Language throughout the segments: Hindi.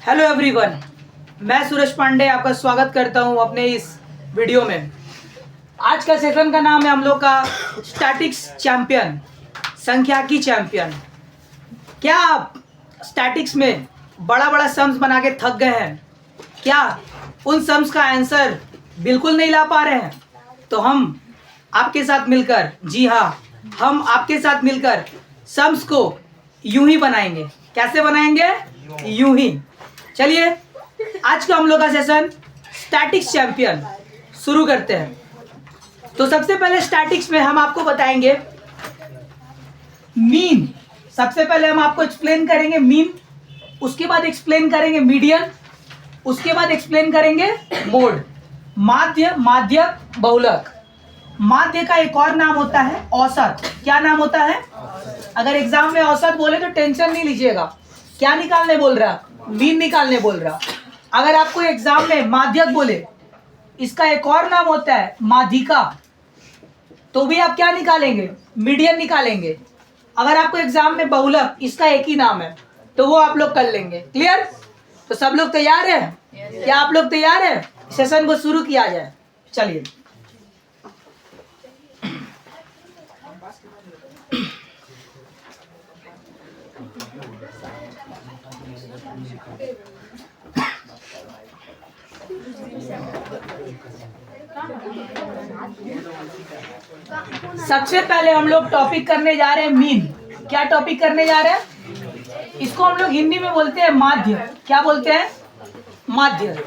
हेलो एवरीवन, मैं सूरज पांडे आपका स्वागत करता हूं अपने इस वीडियो में। आज का सेशन का नाम है हम लोग का स्टैटिक्स चैंपियन, संख्याकी चैंपियन। क्या आप स्टैटिक्स में बड़ा बड़ा सम्स बना के थक गए हैं? क्या उन सम्स का आंसर बिल्कुल नहीं ला पा रहे हैं? तो हम आपके साथ मिलकर, जी हाँ, हम आपके साथ मिलकर सम्स को यूं ही बनाएंगे। कैसे बनाएंगे? यूं ही। चलिए आज का हम लोग का सेशन स्टैटिक्स चैंपियन शुरू करते हैं। तो सबसे पहले स्टैटिक्स में हम आपको बताएंगे मीन। सबसे पहले हम आपको एक्सप्लेन करेंगे मीन, उसके बाद एक्सप्लेन करेंगे मीडियन, उसके बाद एक्सप्लेन करेंगे मोड। माध्य, माध्यक, बहुलक। माध्य का एक और नाम होता है औसत। क्या नाम होता है? अगर एग्जाम में औसत बोले तो टेंशन नहीं लीजिएगा। क्या निकालने बोल रहा? मीन निकालने बोल रहा। अगर आपको एग्जाम में माध्यक बोले, इसका एक और नाम होता है माध्यिका, तो भी आप क्या निकालेंगे? मीडियन निकालेंगे। अगर आपको एग्जाम में बहुलक, इसका एक ही नाम है, तो वो आप लोग कर लेंगे। क्लियर? तो सब लोग तैयार हैं? क्या आप लोग तैयार हैं? सेशन को शुरू किया जाए। चलिए। सबसे पहले हम लोग टॉपिक करने जा रहे हैं मीन। क्या टॉपिक करने जा रहे हैं? इसको हम लोग हिंदी में बोलते हैं माध्य। क्या बोलते हैं? माध्य।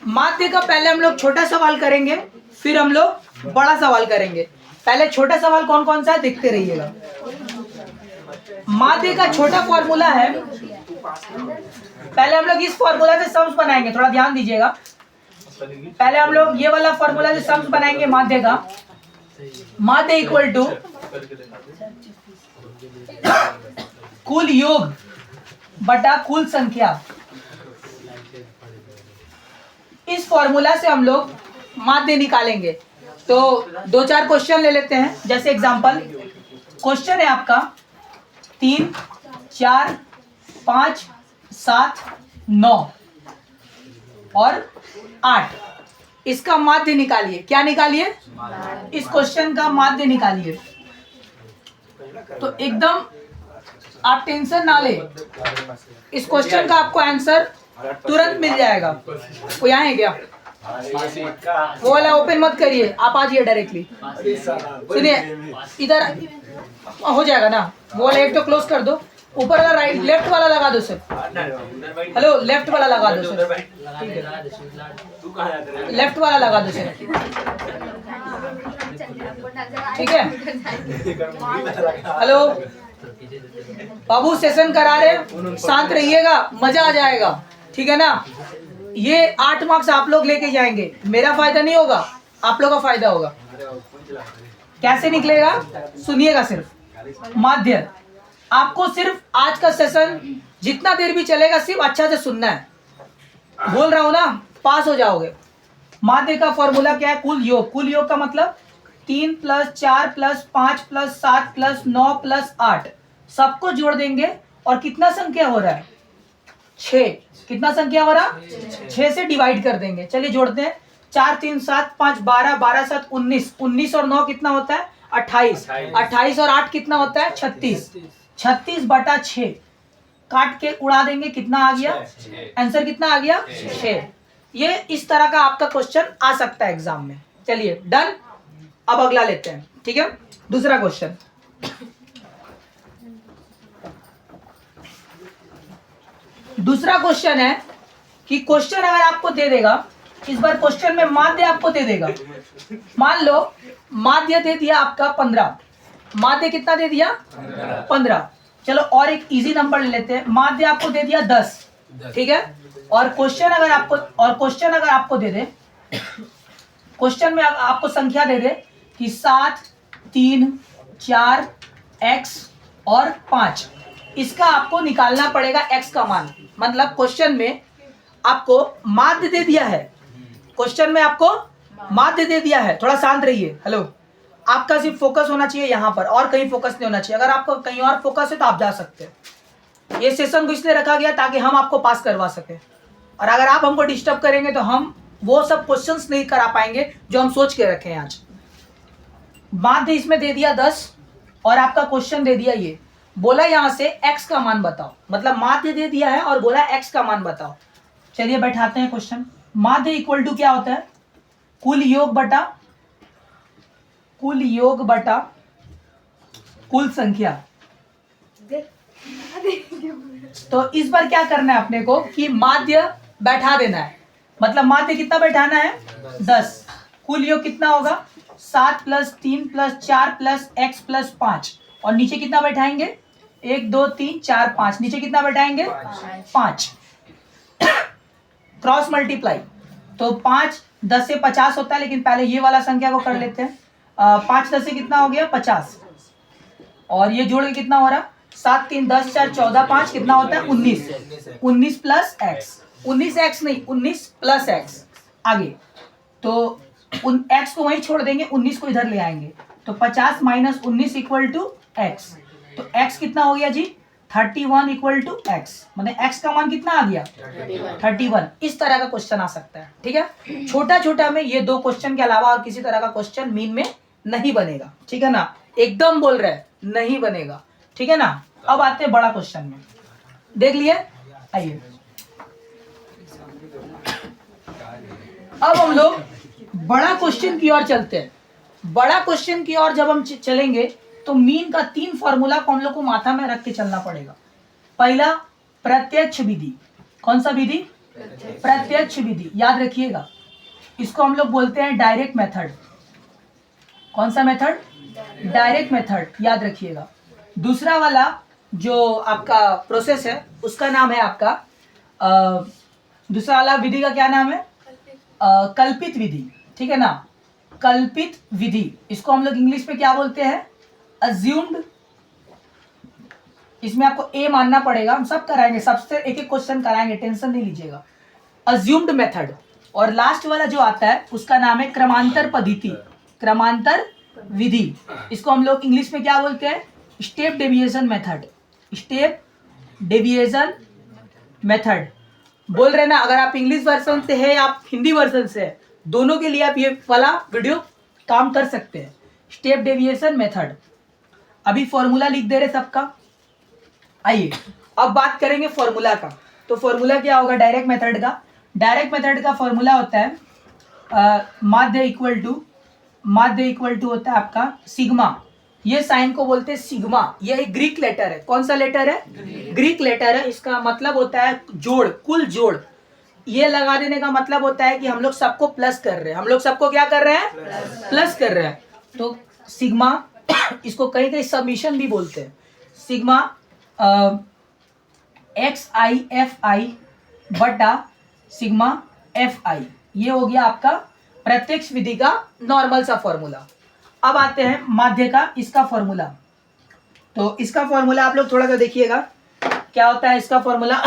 माध्य का पहले हम लोग छोटा सवाल करेंगे, फिर हम लोग बड़ा सवाल करेंगे। पहले छोटा सवाल कौन कौन सा है देखते रहिएगा। माध्य का छोटा फॉर्मूला है, पहले हम लोग इस फॉर्मूला से सम्स बनाएंगे, थोड़ा ध्यान दीजिएगा। पहले हम लोग ये वाला फॉर्मूला से सम्स बनाएंगे माध्य का। माध्य इक्वल टू कुल योग बटा कुल संख्या। इस फॉर्मूला से हम लोग माध्य निकालेंगे। तो दो चार क्वेश्चन ले लेते हैं। जैसे एग्जांपल क्वेश्चन है आपका 3, 4, 5, 7, 9 और 8। इसका माध्य निकालिए। क्या निकालिए? इस क्वेश्चन का माध्य निकालिए। तो एकदम आप टेंशन ना ले, इस क्वेश्चन का आपको आंसर तुरंत मिल जाएगा। वो यहाँ है क्या? वो वाला ओपन मत करिए, आप आ जाइए डायरेक्टली। सुनिए, इधर हो जाएगा ना। वो वाला एक तो क्लोज कर दो, ऊपर वाला राइट लेफ्ट वाला लगा दो सर। हेलो, लेफ्ट वाला लगा दो सर। लेफ्ट वाला लगा दो सर। ठीक है। हेलो बाबू, सेशन करा रहे, शांत रहिएगा, मजा आ जाएगा। ठीक है ना? ये 8 मार्क्स आप लोग लेके जाएंगे। मेरा फायदा नहीं होगा, आप लोग का फायदा होगा। कैसे निकलेगा? सुनिएगा सिर्फ। माध्य आपको सिर्फ आज का सेशन जितना देर भी चलेगा सिर्फ अच्छा से सुनना है। बोल रहा हूं ना, पास हो जाओगे। माध्य का फॉर्मूला क्या है? कुल योग। कुल योग का मतलब 3 + 4 + 5 + 7 + 9 + 8 सबको जोड़ देंगे और कितना संख्या हो रहा है? 6। कितना संख्या हो रहा? 6 से डिवाइड कर देंगे। चलिए जोड़ते हैं। 4 3 7 5 12 12 7 19 19 और 9 कितना होता है? 28 28 और 8 कितना होता है? 36 36 बटा 6 काट के उड़ा देंगे। कितना आ गया? आंसर कितना आ गया? 6। ये इस तरह का आपका क्वेश्चन आ सकता है एग्जाम में। चलिए डन। अब अगला लेते हैं। ठीक है, दूसरा क्वेश्चन। दूसरा क्वेश्चन है कि क्वेश्चन अगर आपको दे देगा, इस बार क्वेश्चन में माध्य आपको दे देगा। मान लो माध्य दे दिया आपका 15। माध्य कितना दे दिया? 15। चलो और एक इजी नंबर ले लेते हैं। माध्य आपको दे दिया 10। ठीक है। और क्वेश्चन अगर आपको दे दे, क्वेश्चन में आपको संख्या दे दे कि 7, 3, 4, x और 5। इसका आपको निकालना पड़ेगा x का मान। मतलब क्वेश्चन में आपको माध्य दे दिया है, क्वेश्चन में आपको माध्य दे दिया है। थोड़ा शांत रहिए। हेलो, आपका सिर्फ फोकस होना चाहिए यहाँ पर, और कहीं फोकस नहीं होना चाहिए। अगर आपको कहीं और फोकस है तो आप जा सकते हैं। ये सेशन को इसलिए रखा गया ताकि हम आपको पास करवा सके, और अगर आप हमको डिस्टर्ब करेंगे तो हम वो सब क्वेश्चंस नहीं करा पाएंगे जो हम सोच के रखे हैं आज। माध्य इसमें दे दिया 10 और आपका क्वेश्चन दे दिया ये, बोला यहाँ से x का मान बताओ, मतलब माध्य दे दिया है और बोला x का मान बताओ। चलिए बैठाते हैं क्वेश्चन। माध्य इक्वल टू क्या होता है? कुल योग बटा कुल संख्या। तो इस बार क्या करना है अपने को कि माध्य बैठा देना है, मतलब माध्य कितना बैठाना है? 10। कुल योग कितना होगा? 7 + 3 + 4 + x + 5, और नीचे कितना बैठाएंगे? 1 2 3 4 5, नीचे कितना बैठाएंगे? 5। क्रॉस मल्टीप्लाई, तो 5 10 से 50 होता है, लेकिन पहले ये वाला संख्या को कर लेते हैं। 5 10 से कितना हो गया? 50, और ये जोड़ के कितना हो रहा? 7 3 10 4 14 5 कितना होता है? 19। 19 + x, 19x नहीं 19 + x। आगे तो उन x को वहीं छोड़ देंगे, 19 को इधर ले आएंगे, तो 50 - 19 = x। तो x कितना हो गया जी? 31 = x, मतलब x का मान कितना आ गया? 31। इस तरह का क्वेश्चन आ सकता है, ठीक है। छोटा छोटा में ये 2 क्वेश्चन के अलावा और किसी तरह का क्वेश्चन मीन में नहीं बनेगा, ठीक है ना। एकदम बोल रहे हैं नहीं बनेगा, ठीक है ना। अब आते हैं बड़ा क्वेश्चन में, देख लिए। आइए अब हम लोग बड़ा क्वेश्चन की ओर चलते हैं। बड़ा क्वेश्चन की ओर जब हम चलेंगे तो मीन का 3 फॉर्मूला को हम लोग को माथा में रख के चलना पड़ेगा। पहला प्रत्यक्ष विधि। कौन सा विधि? प्रत्यक्ष विधि, याद रखिएगा। इसको हम लोग बोलते हैं डायरेक्ट मेथड। कौन सा मेथड? डायरेक्ट मेथड, याद रखिएगा। दूसरा वाला जो आपका प्रोसेस है उसका नाम है आपका दूसरा वाला विधि का क्या नाम है? कल्पित विधि, ठीक है ना। कल्पित विधि, इसको हम लोग इंग्लिश में क्या बोलते हैं? अज्यूम्ड। इसमें आपको ए मानना पड़ेगा, हम सब कराएंगे, सबसे एक एक क्वेश्चन कराएंगे, टेंशन नहीं लीजिएगा। Assumed method. और लास्ट वाला जो आता है उसका नाम है क्रमांतर पद्धति, क्रमांतर विधि। इसको हम लोग इंग्लिश में क्या बोलते हैं? Step deviation method, step deviation method. बोल रहे ना, अगर आप इंग्लिश वर्जन से है या आप हिंदी वर्जन से है, दोनों के लिए आप ये वाला वीडियो काम कर सकते हैं, स्टेप डेविएशन मेथड। अभी फॉर्मूला लिख दे रहे सबका। आइए अब बात करेंगे फॉर्मूला का। तो फॉर्मूला क्या होगा डायरेक्ट मेथड का? डायरेक्ट मेथड का फॉर्मूला होता है माध्य इक्वल टू होता है आपका सिग्मा। ये साइन को बोलते हैं सिग्मा। ये एक ग्रीक लेटर है। कौन सा लेटर है? ग्रीक लेटर है। इसका मतलब होता है जोड़, कुल जोड़। ये लगा देने का मतलब होता है कि हम लोग सबको प्लस कर रहे हैं। हम लोग सबको क्या कर रहे हैं? प्लस कर रहे हैं। तो सिग्मा, इसको कहीं कहीं समीशन भी बोलते हैं। सिग्मा XIFI बटा सिग्मा FI, ये हो गया आपका प्रत्यक्ष विधि का नॉर्मल सा फॉर्मूला। अब आते हैं माध्य का, इसका फॉर्मूला। तो इसका फॉर्मूला आप लोग थोड़ा सा देखिएगा, क्या होता है इसका formula?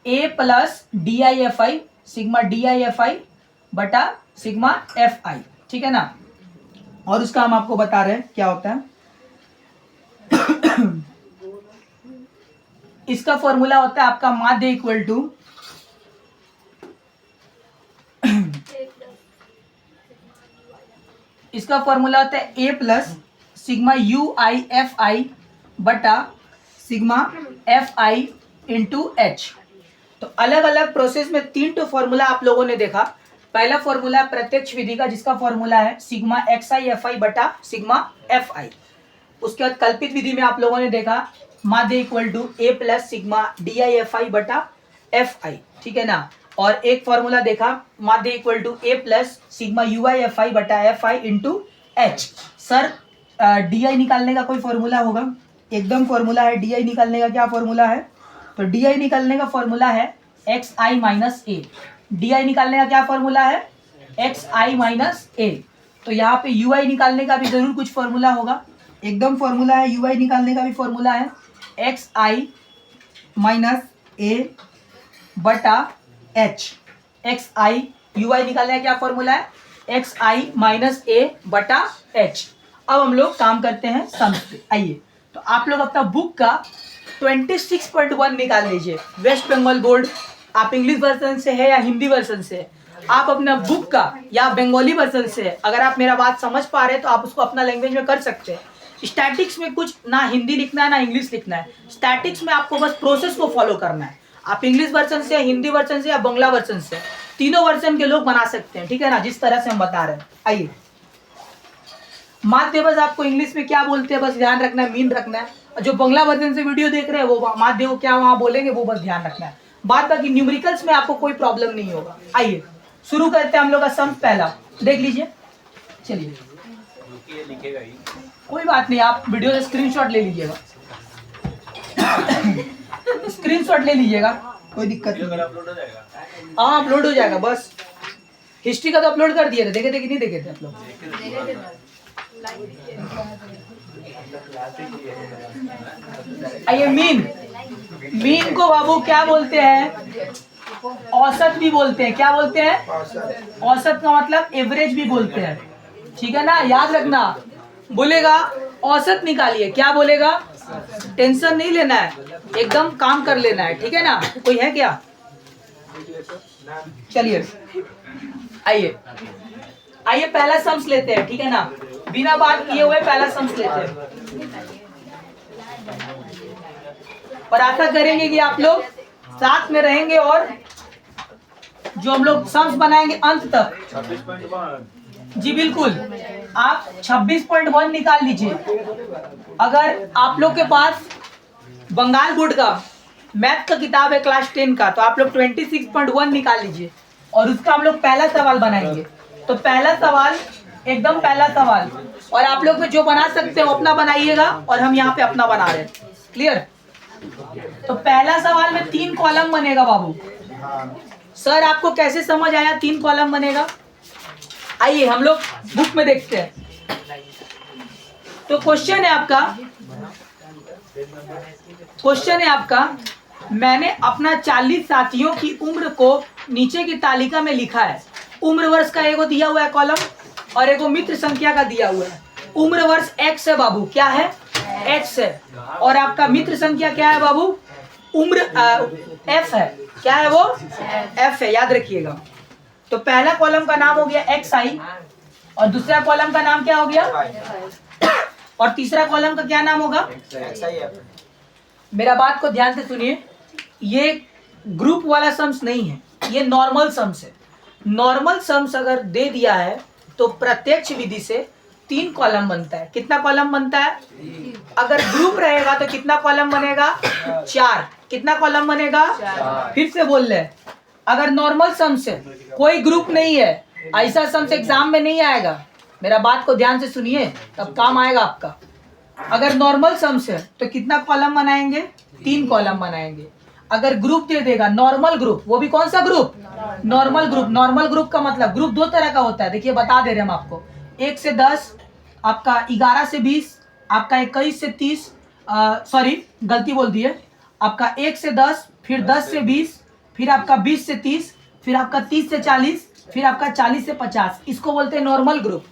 A + DIFI, sigma DIFI बटा सिग्मा FI, ठीक है ना। और उसका हम आपको बता रहे हैं क्या होता है। इसका फॉर्मूला होता है आपका माध्य इक्वल टू इसका फॉर्मूला होता है A + सिग्मा UIFI बटा सिग्मा FI × H। तो अलग अलग प्रोसेस में 3 तो फॉर्मूला आप लोगों ने देखा। पहला फॉर्मूला प्रत्यक्ष विधि का, जिसका फॉर्मूला है सिग्मा XIFI बटा सिग्मा FI। उसके बाद कल्पित विधि में आप लोगों ने देखा माध्य equal to A + sigma DIFI बटा FI, ठीक है ना। और एक फॉर्मूला देखा माध्य equal to A + sigma UIFI बटा FI × H। सर DI निकालने का कोई फॉर्मूला होगा? एकदम फॉर्मूला है DI निकालने का। क्या फॉर्मूला है? तो DI निकालने का फॉर्मूला है XI - A। DI निकालने का क्या फॉर्मूला है? XI - A। तो यहाँ पे UI निकालने का भी जरूर कुछ फॉर्मूला होगा। एकदम फॉर्मूला है, UI निकालने का भी फॉर्मूला है XI - A बटा H। XI UI निकालने का क्या फॉर्मूला है? एक्स आई माइनस ए बटा एच। अब हम लोग काम करते हैं सम्स पे। आइए, तो आप लोग अपना बुक का 26.1 निकाल लीजिए। वेस्ट बंगाल बोर्ड, आप इंग्लिश वर्जन से है या हिंदी वर्जन से है, आप अपना बुक का या बंगाली वर्जन से है, अगर आप मेरा बात समझ पा रहे हैं तो आप उसको अपना लैंग्वेज में कर सकते हैं। स्टैटिक्स में कुछ ना हिंदी लिखना है ना इंग्लिश लिखना है, स्टैटिक्स में आपको बस प्रोसेस को फॉलो करना है। आप इंग्लिश वर्जन से, हिंदी वर्जन से या बंगला वर्जन से, तीनों वर्जन के लोग बना सकते हैं, ठीक है ना, जिस तरह से हम बता रहे हैं। आइए, माध्य बस आपको इंग्लिश में क्या बोलते हैं बस ध्यान रखना है, मीन रखना है। जो बंगला वर्जन से वीडियो देख रहे हैं वो माध्य को क्या वहां बोलेंगे वो बस ध्यान रखना है। बात बाकी न्यूमेरिकल्स में आपको कोई प्रॉब्लम नहीं होगा। आइए शुरू करते हैं हम लोग का सम। पहला देख लीजिए, चलिए कोई बात नहीं, आप वीडियो से स्क्रीनशॉट ले लीजिएगा, स्क्रीनशॉट ले लीजिएगा, कोई दिक्कत नहीं। हाँ अपलोड हो जाएगा, बस हिस्ट्री का तो अपलोड कर दिए थे, देखे थे कि नहीं देखे थे आप लोग? आइए, मीन को बाबू क्या बोलते हैं? औसत भी बोलते हैं। क्या बोलते हैं? औसत का मतलब एवरेज भी बोलते हैं, ठीक है ना, याद रखना। बोलेगा औसत निकालिए, क्या बोलेगा? टेंशन नहीं लेना है, एकदम काम कर लेना है, ठीक है ना। कोई है क्या? चलिए आइए पहला सम्स लेते हैं, ठीक है ना, बिना बात किए हुए पहला सम्स लेते हैं। और आशा करेंगे कि आप लोग साथ में रहेंगे और जो हम लोग सम्स बनाएंगे अंत तक। 26.1 जी बिल्कुल, आप 26.1 निकाल लीजिए। अगर आप लोग के पास बंगाल बोर्ड का मैथ का किताब है क्लास 10 का, तो आप लोग 26.1 निकाल लीजिए और उसका हम लोग पहला सवाल बनाएंगे। तो पहला सवाल, एकदम पहला सवाल, और आप लोग जो बना सकते हो अपना बनाइएगा और हम यहाँ पे अपना बना रहे हैं। क्लियर? तो पहला सवाल में 3 कॉलम बनेगा बाबू। सर आपको कैसे समझ आया 3 कॉलम बनेगा? आइए हम लोग बुक में देखते हैं। तो क्वेश्चन है आपका, मैंने अपना 40 साथियों की उम्र को नीचे की तालिका में लिखा है। उम्र वर्ष का एगो दिया हुआ है कॉलम और एगो मित्र संख्या का दिया हुआ है। उम्र वर्ष x है बाबू, क्या है? x है। और आपका मित्र संख्या क्या है बाबू? उम्र f है। क्या है वो? f है, याद रखिएगा। तो पहला कॉलम का नाम हो गया xi और दूसरा कॉलम का नाम क्या हो गया? और तीसरा कॉलम का क्या नाम होगा? मेरा बात को ध्यान से सुनिए, ये ग्रुप वाला सम्स नहीं है, ये नॉर्मल सम्स है। नॉर्मल सम्स अगर दे दिया है तो प्रत्यक्ष विधि से 3 कॉलम बनता है। कितना कॉलम बनता है? अगर ग्रुप रहेगा तो कितना कॉलम बनेगा? 4। कितना कॉलम बनेगा? फिर से बोल ले, अगर नॉर्मल सम्स है, कोई ग्रुप नहीं है, ऐसा सम्स एग्जाम में नहीं आएगा। मेरा बात को ध्यान से सुनिए, तब काम आएगा आपका। अगर नॉर्मल सम्स है तो कितना कॉलम बनाएंगे? 3 कॉलम बनाएंगे। अगर ग्रुप दे देगा, नॉर्मल ग्रुप, वो भी कौन सा group? Normal group. Normal group का मतलब, ग्रुप 2 तरह का होता है, देखिए बता दे रहे हम आपको। 1 से 10, आपका 11 से 20, आपका 21 से 30, सॉरी गलती बोल दी है, आपका 1 से 10, फिर 10 से 20, फिर आपका 20 से 30, फिर आपका 30 से 40, फिर आपका 40 से 50। इसको बोलते हैं नॉर्मल ग्रुप।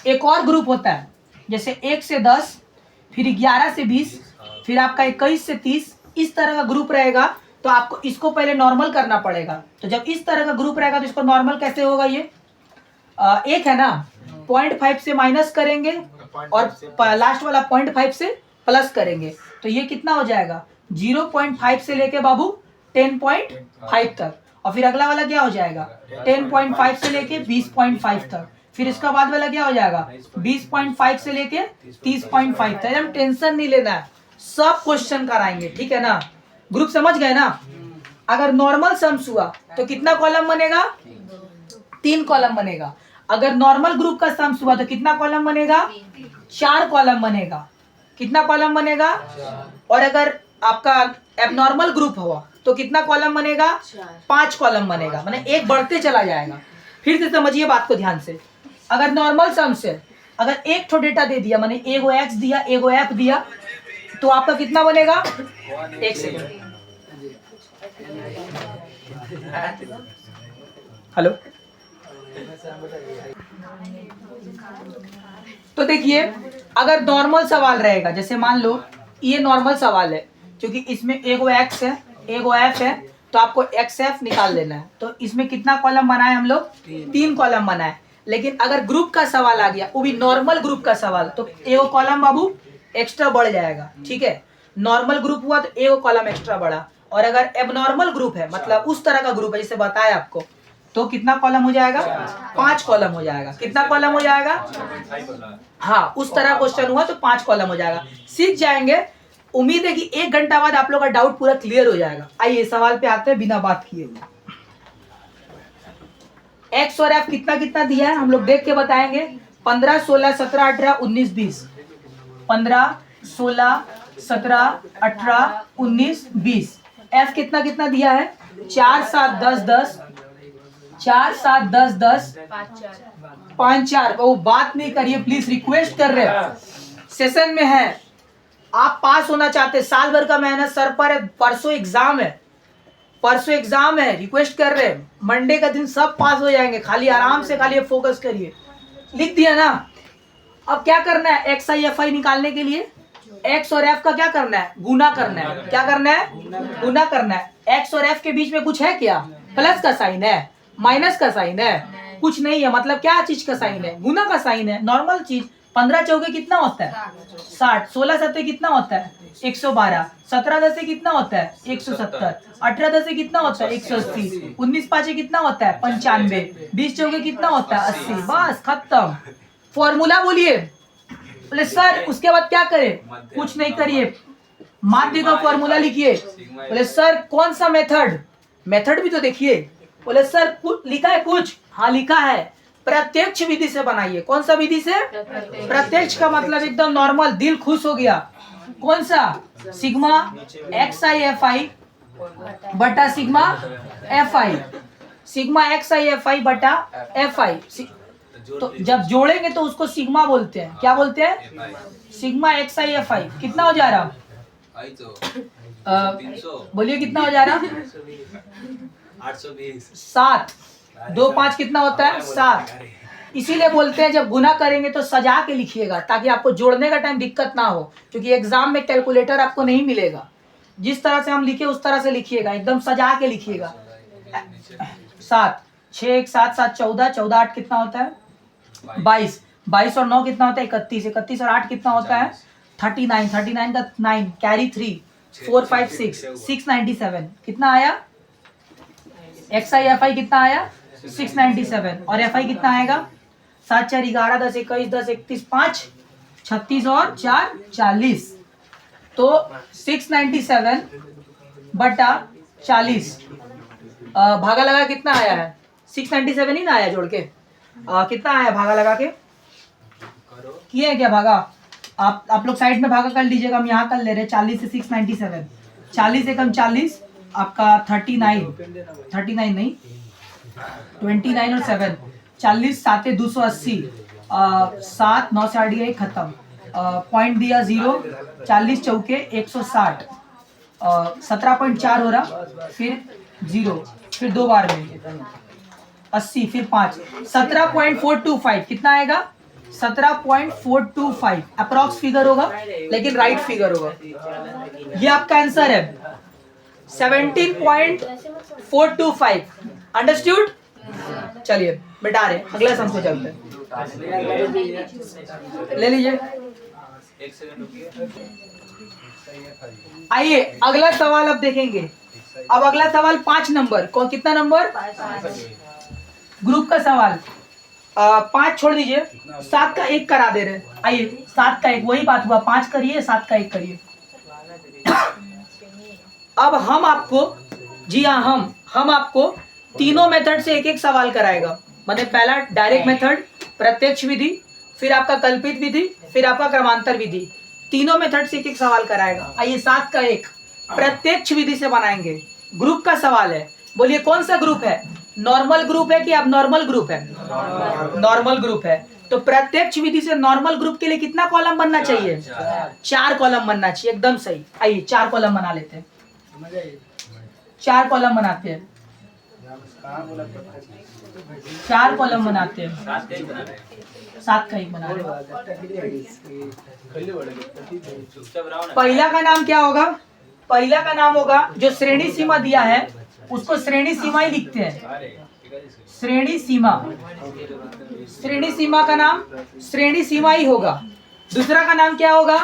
एक और ग्रुप होता है, जैसे 1 से 10, फिर 11 से 20, फिर आपका 21 से 30, इस तरह का ग्रुप रहेगा। तो आपको इसको पहले नॉर्मल करना पड़ेगा। तो जब इस तरह का ग्रुप रहेगा तो इसको नॉर्मल कैसे होगा? ये एक है ना, 0.5 से माइनस करेंगे और लास्ट वाला 0.5 से प्लस करेंगे, तो ये कितना हो जाएगा? 0.5 से लेके बाबू 10.5 तक, और फिर अगला वाला क्या हो जाएगा? 10.5 से लेके 20.5 तक, फिर इसका बाद वाला क्या हो जाएगा? 20.5 से लेके 30.5 तक। एकदम टेंशन नहीं लेना है, सब क्वेश्चन कराएंगे, ठीक है ना। ग्रुप समझ गए ना? अगर नॉर्मल सम्स हुआ तो कितना कॉलम बनेगा? 3 कॉलम बनेगा। अगर नॉर्मल ग्रुप का सम्स हुआ तो कितना कॉलम बनेगा? 4 कॉलम बनेगा। कितना कॉलम बनेगा? और अगर आपका एबनॉर्मल ग्रुप हुआ तो कितना कॉलम बनेगा? 5 कॉलम बनेगा, माने एक बढ़ते चला जाएगा। फिर से समझिए बात को ध्यान से। अगर नॉर्मल सम्स है, अगर एक ठो डेटा दे दिया, माने एगो x दिया, एगो f दिया, तो आपका कितना बनेगा? 1 सेकंड। हेलो, तो देखिए अगर नॉर्मल सवाल रहेगा, जैसे मान लो ये नॉर्मल सवाल है, क्योंकि इसमें एगो एक्स है एगो एफ है, तो आपको एक्स एफ निकाल लेना है। तो इसमें कितना कॉलम बनाए हम लोग? 3 कॉलम बनाए। लेकिन अगर ग्रुप का सवाल आ गया, वो भी नॉर्मल ग्रुप का सवाल, तो एगो कॉलम बाबू एक्स्ट्रा बढ़ जाएगा। ठीक है, नॉर्मल ग्रुप हुआ तो एगो कॉलम एक्स्ट्रा बढ़ा, और अगर एबनॉर्मल ग्रुप है, मतलब उस तरह का ग्रुप है जैसे बताया आपको, तो कितना कॉलम हो जाएगा? 5 कॉलम हो जाएगा। कितना कॉलम हो जाएगा? हाँ, उस तरह क्वेश्चन हुआ तो 5 कॉलम हो जाएगा। सीख जाएंगे। उम्मीद है कि 1 घंटा बाद आप लोग का डाउट पूरा क्लियर हो जाएगा। आइए सवाल पे आते हैं बिना बात किए। एक्स और एफ कितना कितना दिया है हम लोग देख के बताएंगे। 15, 16, 17, 18, 19, 20। 15, 16, 17, 18, 19, 20। एफ कितना कितना दिया है? 4, 7, 10, 10। 4, 7, 10, 10। 5, 4। वो बात नहीं करिए प्लीज, रिक्वेस्ट कर रहे हैं, सेशन में है, आप पास होना चाहते, साल भर का मेहनत सर पर है, परसों एग्जाम है, परसों एग्जाम है, रिक्वेस्ट कर रहे हैं, मंडे का दिन सब पास हो जाएंगे, खाली आराम से खाली फोकस करिए। लिख दिया ना? अब क्या करना है? एक्स आई एफ आई निकालने के लिए एक्स और एफ का क्या करना है? गुना करना है। क्या करना है? गुना करना है। एक्स और एफ के बीच में कुछ है क्या? प्लस का साइन है, माइनस का साइन है, कुछ नहीं है। मतलब क्या चीज का साइन है? गुना का साइन है, नॉर्मल चीज। 15 चौके कितना होता है? 60। 16 सत्ते कितना होता है? 112। 17 दसे कितना होता है? 170। 18 दसे कितना होता है? 180। 19 पाँचे कितना होता है? 95। 20 चौके कितना होता है? 80। बस खत्म। फॉर्मूला बोलिए। बोले सर उसके बाद क्या करें? कुछ नहीं करिए, माध्य का फॉर्मूला लिखिए। बोले सर कौन सा मेथड? मेथड भी तो देखिए। बोले सर लिखा है कुछ? हाँ लिखा है, प्रत्यक्ष विधि से बनाइए। कौन सा विधि से? प्रत्यक्ष का मतलब एकदम नॉर्मल, दिल खुश हो गया। कौन सा? Sigma x i f i बटा sigma f i. Sigma x i f i बटा एफ आई। तो जब जोड़ेंगे तो उसको सिग्मा बोलते हैं। क्या बोलते हैं? Sigma x i f i. कितना हो जा रहा? बोलिए कितना हो जा रहा? 820। 7। 2 5 कितना होता है? 7। इसीलिए बोलते हैं जब गुना करेंगे तो सजा के लिखिएगा, ताकि आपको जोड़ने का टाइम दिक्कत ना हो, क्योंकि एग्जाम में कैलकुलेटर आपको नहीं मिलेगा। जिस तरह से हम लिखे उस तरह से लिखिएगा, एकदम सजा के लिखिएगा। 7 6 1 7 7 14 14 8 कितना होता है? 22। 22 और 9 कितना होता है? 31। 31 और 8 कितना होता है? 39। 39 का 9 कैरी 3 4 5 6 697। कितना आया? एक्स आई एफ आई कितना आया? 697। और एफ आई कितना आएगा? 7 4 11 10 21 10 31 5 36 और 4 40। तो 697 बटा 40 भागा लगा कितना आया है? 697 ही ना आया जोड़ के? कितना आया भागा लगा के? किए क्या भागा? आप लोग साइड में भागा कर लीजिएगा, हम यहाँ कर ले रहे। 40 से 697, 40 से कम 40 आपका 39 नहीं 29 और 7 40 7 280। 7 9 से 8 गए खत्म। पॉइंट दिया 0। 40 चौके 160। 17.4 हो रहा, फिर 0, फिर 2 बार में 80, फिर 5 17.425। कितना आएगा? 17.425 अप्रॉक्स फिगर होगा, लेकिन राइट फिगर होगा। ये आपका आंसर है 17.425। अंडरस्टूड? चलिए बेटा रहे अगला सम पे चलते हैं। ले लीजिए। आइए अगला सवाल अब देखेंगे। अब अगला सवाल 5 नंबर। कौन कितना नंबर? ग्रुप का सवाल। 5 छोड़ दीजिए, 7 का 1 करा दे रहे। आइए 7 का 1, वही बात हुआ, 5 करिए 7 का 1 करिए। अब हम आपको, जी हाँ हम आपको तीनों मेथड से एक एक सवाल कराएगा। मतलब पहला डायरेक्ट मेथड, प्रत्यक्ष विधि, फिर आपका कल्पित विधि, फिर आपका क्रमांतर विधि। तीनों मेथड से एक एक सवाल कराएगा। आइए 7 का 1 प्रत्यक्ष विधि से बनाएंगे। ग्रुप का सवाल है। बोलिए कौन सा ग्रुप है? नॉर्मल ग्रुप है कि अब नॉर्मल ग्रुप है? नॉर्मल ग्रुप है। तो प्रत्यक्ष विधि से नॉर्मल ग्रुप के लिए कितना कॉलम बनना चाहिए? 4 कॉलम बनना चाहिए। एकदम सही। आइए 4 कॉलम बना लेते हैं। 4 कॉलम बनाते हैं। 4 कॉलम बनाते हैं। 7 का 1 बना रहे हो। पहला का नाम क्या होगा? पहला का नाम होगा जो श्रेणी सीमा दिया है उसको श्रेणी सीमा ही लिखते हैं, श्रेणी सीमा। श्रेणी सीमा का नाम श्रेणी सीमा ही होगा। दूसरा का नाम क्या होगा?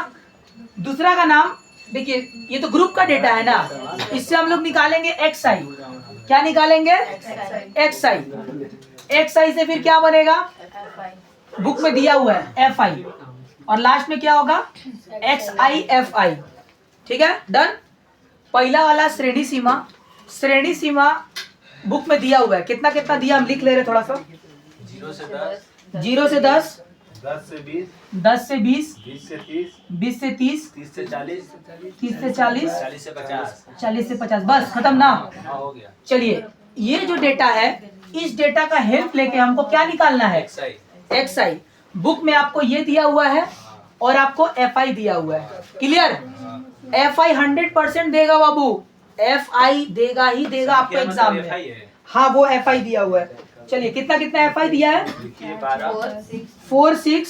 दूसरा का नाम देखिए, ये तो ग्रुप का डेटा है ना, इससे हम लोग निकालेंगे एक्स आई। क्या निकालेंगे? एक्स आई। एक्स आई से फिर क्या बनेगा? बुक में दिया हुआ है एफ आई, और लास्ट में क्या होगा? एक्स आई एफ आई। ठीक है, डन। पहला वाला श्रेणी सीमा, श्रेणी सीमा बुक में दिया हुआ है। कितना कितना दिया हम लिख ले रहे थोड़ा सा। 0 से 10, 0 से 10, 10 से 20, 10 से 20, 20 से 30, 20 से 30, 30 से 40, 30 से 40, 40 से 50। 40 से 50। बस खत्म ना? हाँ, हो गया। चलिए, ये जो डेटा है इस डेटा का हेल्प लेके हमको क्या निकालना है? एक्स आई। बुक में आपको ये दिया हुआ है और आपको एफ आई दिया हुआ है। क्लियर? एफ आई 100% देगा बाबू, एफ आई देगा ही देगा आपको एग्जाम में। हाँ, वो एफ आई दिया हुआ है। चलिए, कितना कितना एफ आई दिया है? 4 6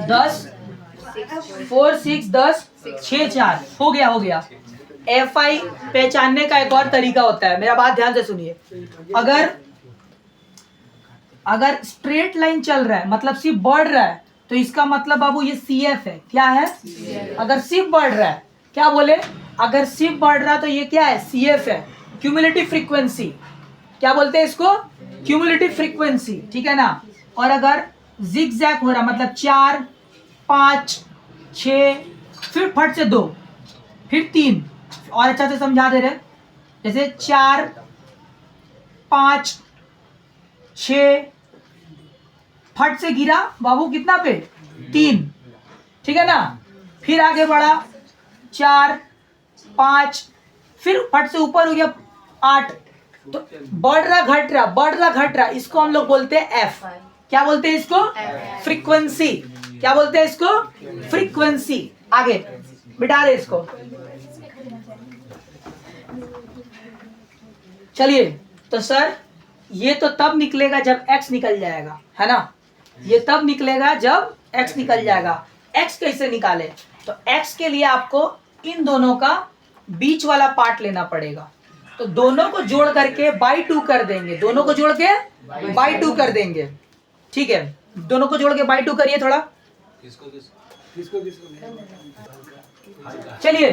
10, 4 6 10 6 4। हो गया, हो गया। एफ आई पहचानने का एक और तरीका होता है, मेरा बात ध्यान से सुनिए। अगर स्ट्रेट लाइन चल रहा है मतलब सिर्फ बढ़ रहा है तो इसका मतलब बाबू ये सी एफ है। क्या है? अगर सिर्फ बढ़ रहा है, क्या बोले? अगर सिर्फ बढ़ रहा तो ये क्या है? सी एफ है, क्यूमुलेटिव फ्रीक्वेंसी। क्या बोलते हैं इसको? Cumulative frequency. ठीक है ना? और अगर जिग जैग हो रहा मतलब 4 5 6, फिर फट से 2, फिर 3, और अच्छा से समझा दे रहे, जैसे 4 5 6, फट से गिरा बाबू कितना पे? 3। ठीक है ना? फिर आगे बढ़ा 4 5, फिर फट से ऊपर हो गया 8। तो बढ़ रहा घट रहा, बढ़ रहा घट रहा, इसको हम लोग बोलते हैं एफ। क्या बोलते हैं इसको? फ्रीक्वेंसी। क्या बोलते हैं इसको? फ्रीक्वेंसी। आगे बिठा दे इसको। चलिए, तो सर ये तो तब निकलेगा जब x निकल जाएगा, है ना? ये तब निकलेगा जब x निकल जाएगा। x कैसे निकाले? तो x के लिए आपको इन दोनों का बीच वाला पार्ट लेना पड़ेगा। तो दोनों को जोड़ करके बाई 2 कर देंगे, दोनों को जोड़ के बाई 2 कर देंगे। ठीक है, दोनों को जोड़ के बाई 2 करिए थोड़ा। चलिए,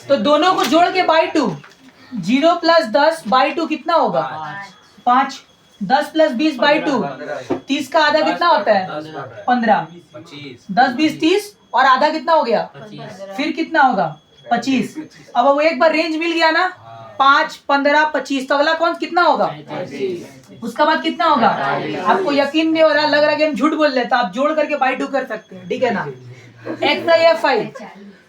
तो दोनों को जोड़ के बाई 2, 0 + 10 बाई 2 कितना होगा? 5। 10 + 20 बाई 2, 30 का आधा कितना होता है? 15। 10 20 30 और आधा कितना हो गया? फिर कितना होगा? 25। अब वो एक बार रेंज मिल गया ना, 5 15 25, तो अगला कौन कितना होगा? उसका बाद कितना होगा? आपको यकीन नहीं हो रहा, लग रहा है कि हम झूठ बोल रहे, तो आप जोड़ करके बाई 2 कर सकते हैं। ठीक है ना? X i f I,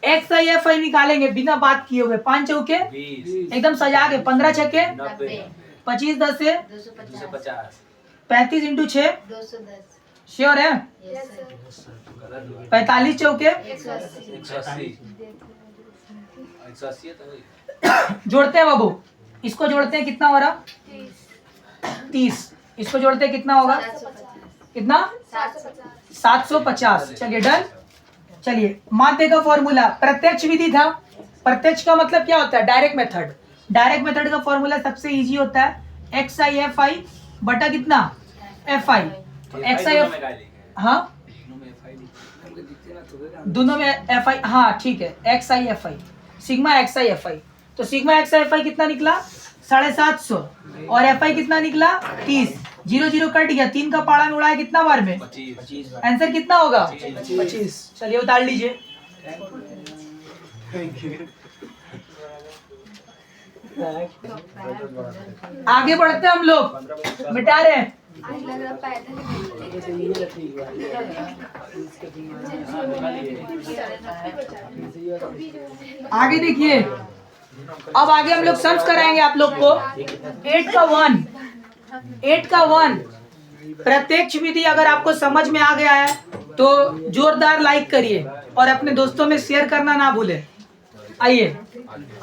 x i f आई निकालेंगे बिना बात किए हुए। 5 चौके एकदम सजा के, 15 छक्के 25, 10 से 35 × 6 श्योर है? 45 चौके जोड़ते हैं बाबू, इसको जोड़ते हैं कितना हो रहा? 30। इसको जोड़ते हैं कितना होगा? कितना? 750। चलिए डन। चलिए, माध्य का फॉर्मूला प्रत्यक्ष विधि था। प्रत्यक्ष का मतलब क्या होता है? Direct method. डायरेक्ट मेथड का फॉर्मूला सबसे इजी होता है एक्स आई एफ आई बटा कितना? F i. तो एक्स आई एफ, हाँ दोनों में एफ आई, हाँ ठीक है, x i f i, sigma x i f i. तो sigma x i f i कितना निकला? 750। और एफ आई कितना निकला? 30। 0 0 कट गया, 3 का पाड़ा में उड़ाया कितना बार में? 25। आंसर कितना होगा? 25। चलिए उतार लीजिए। आगे बढ़ते हैं हम लोग, मिटा रहे हैं। आगे देखिए, अब आगे हम लोग सर्च कराएंगे आप लोग को 8 का 1 प्रत्यक्ष विधि। अगर आपको समझ में आ गया है तो जोरदार लाइक करिए और अपने दोस्तों में शेयर करना ना भूलें। आइए,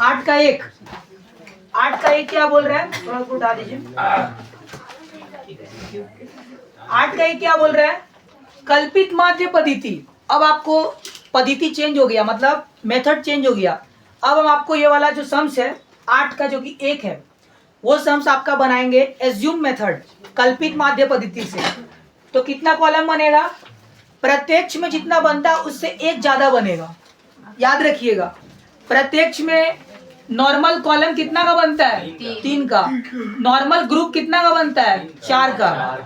8 का 1 क्या बोल रहा है? थोड़ा सा उठा दीजिए। 8 का एक क्या बोल रहा है? कल्पित माध्य पद्धति। अब आपको पद्धति चेंज हो गया, मतलब मेथड चेंज हो गया। अब हम आपको ये वाला जो सम्स है 8 का जो कि 1 है, वो सम्स आपका बनाएंगे एज्यूम मेथड, कल्पित माध्य पद्धति से। तो कितना कॉलम बनेगा? प्रत्यक्ष में जितना बनता है उससे एक ज्यादा बनेगा, याद रखिएगा। प्रत्यक्ष में नॉर्मल कॉलम कितना का बनता है? 3 का। नॉर्मल ग्रुप कितना का बनता है? 4 का।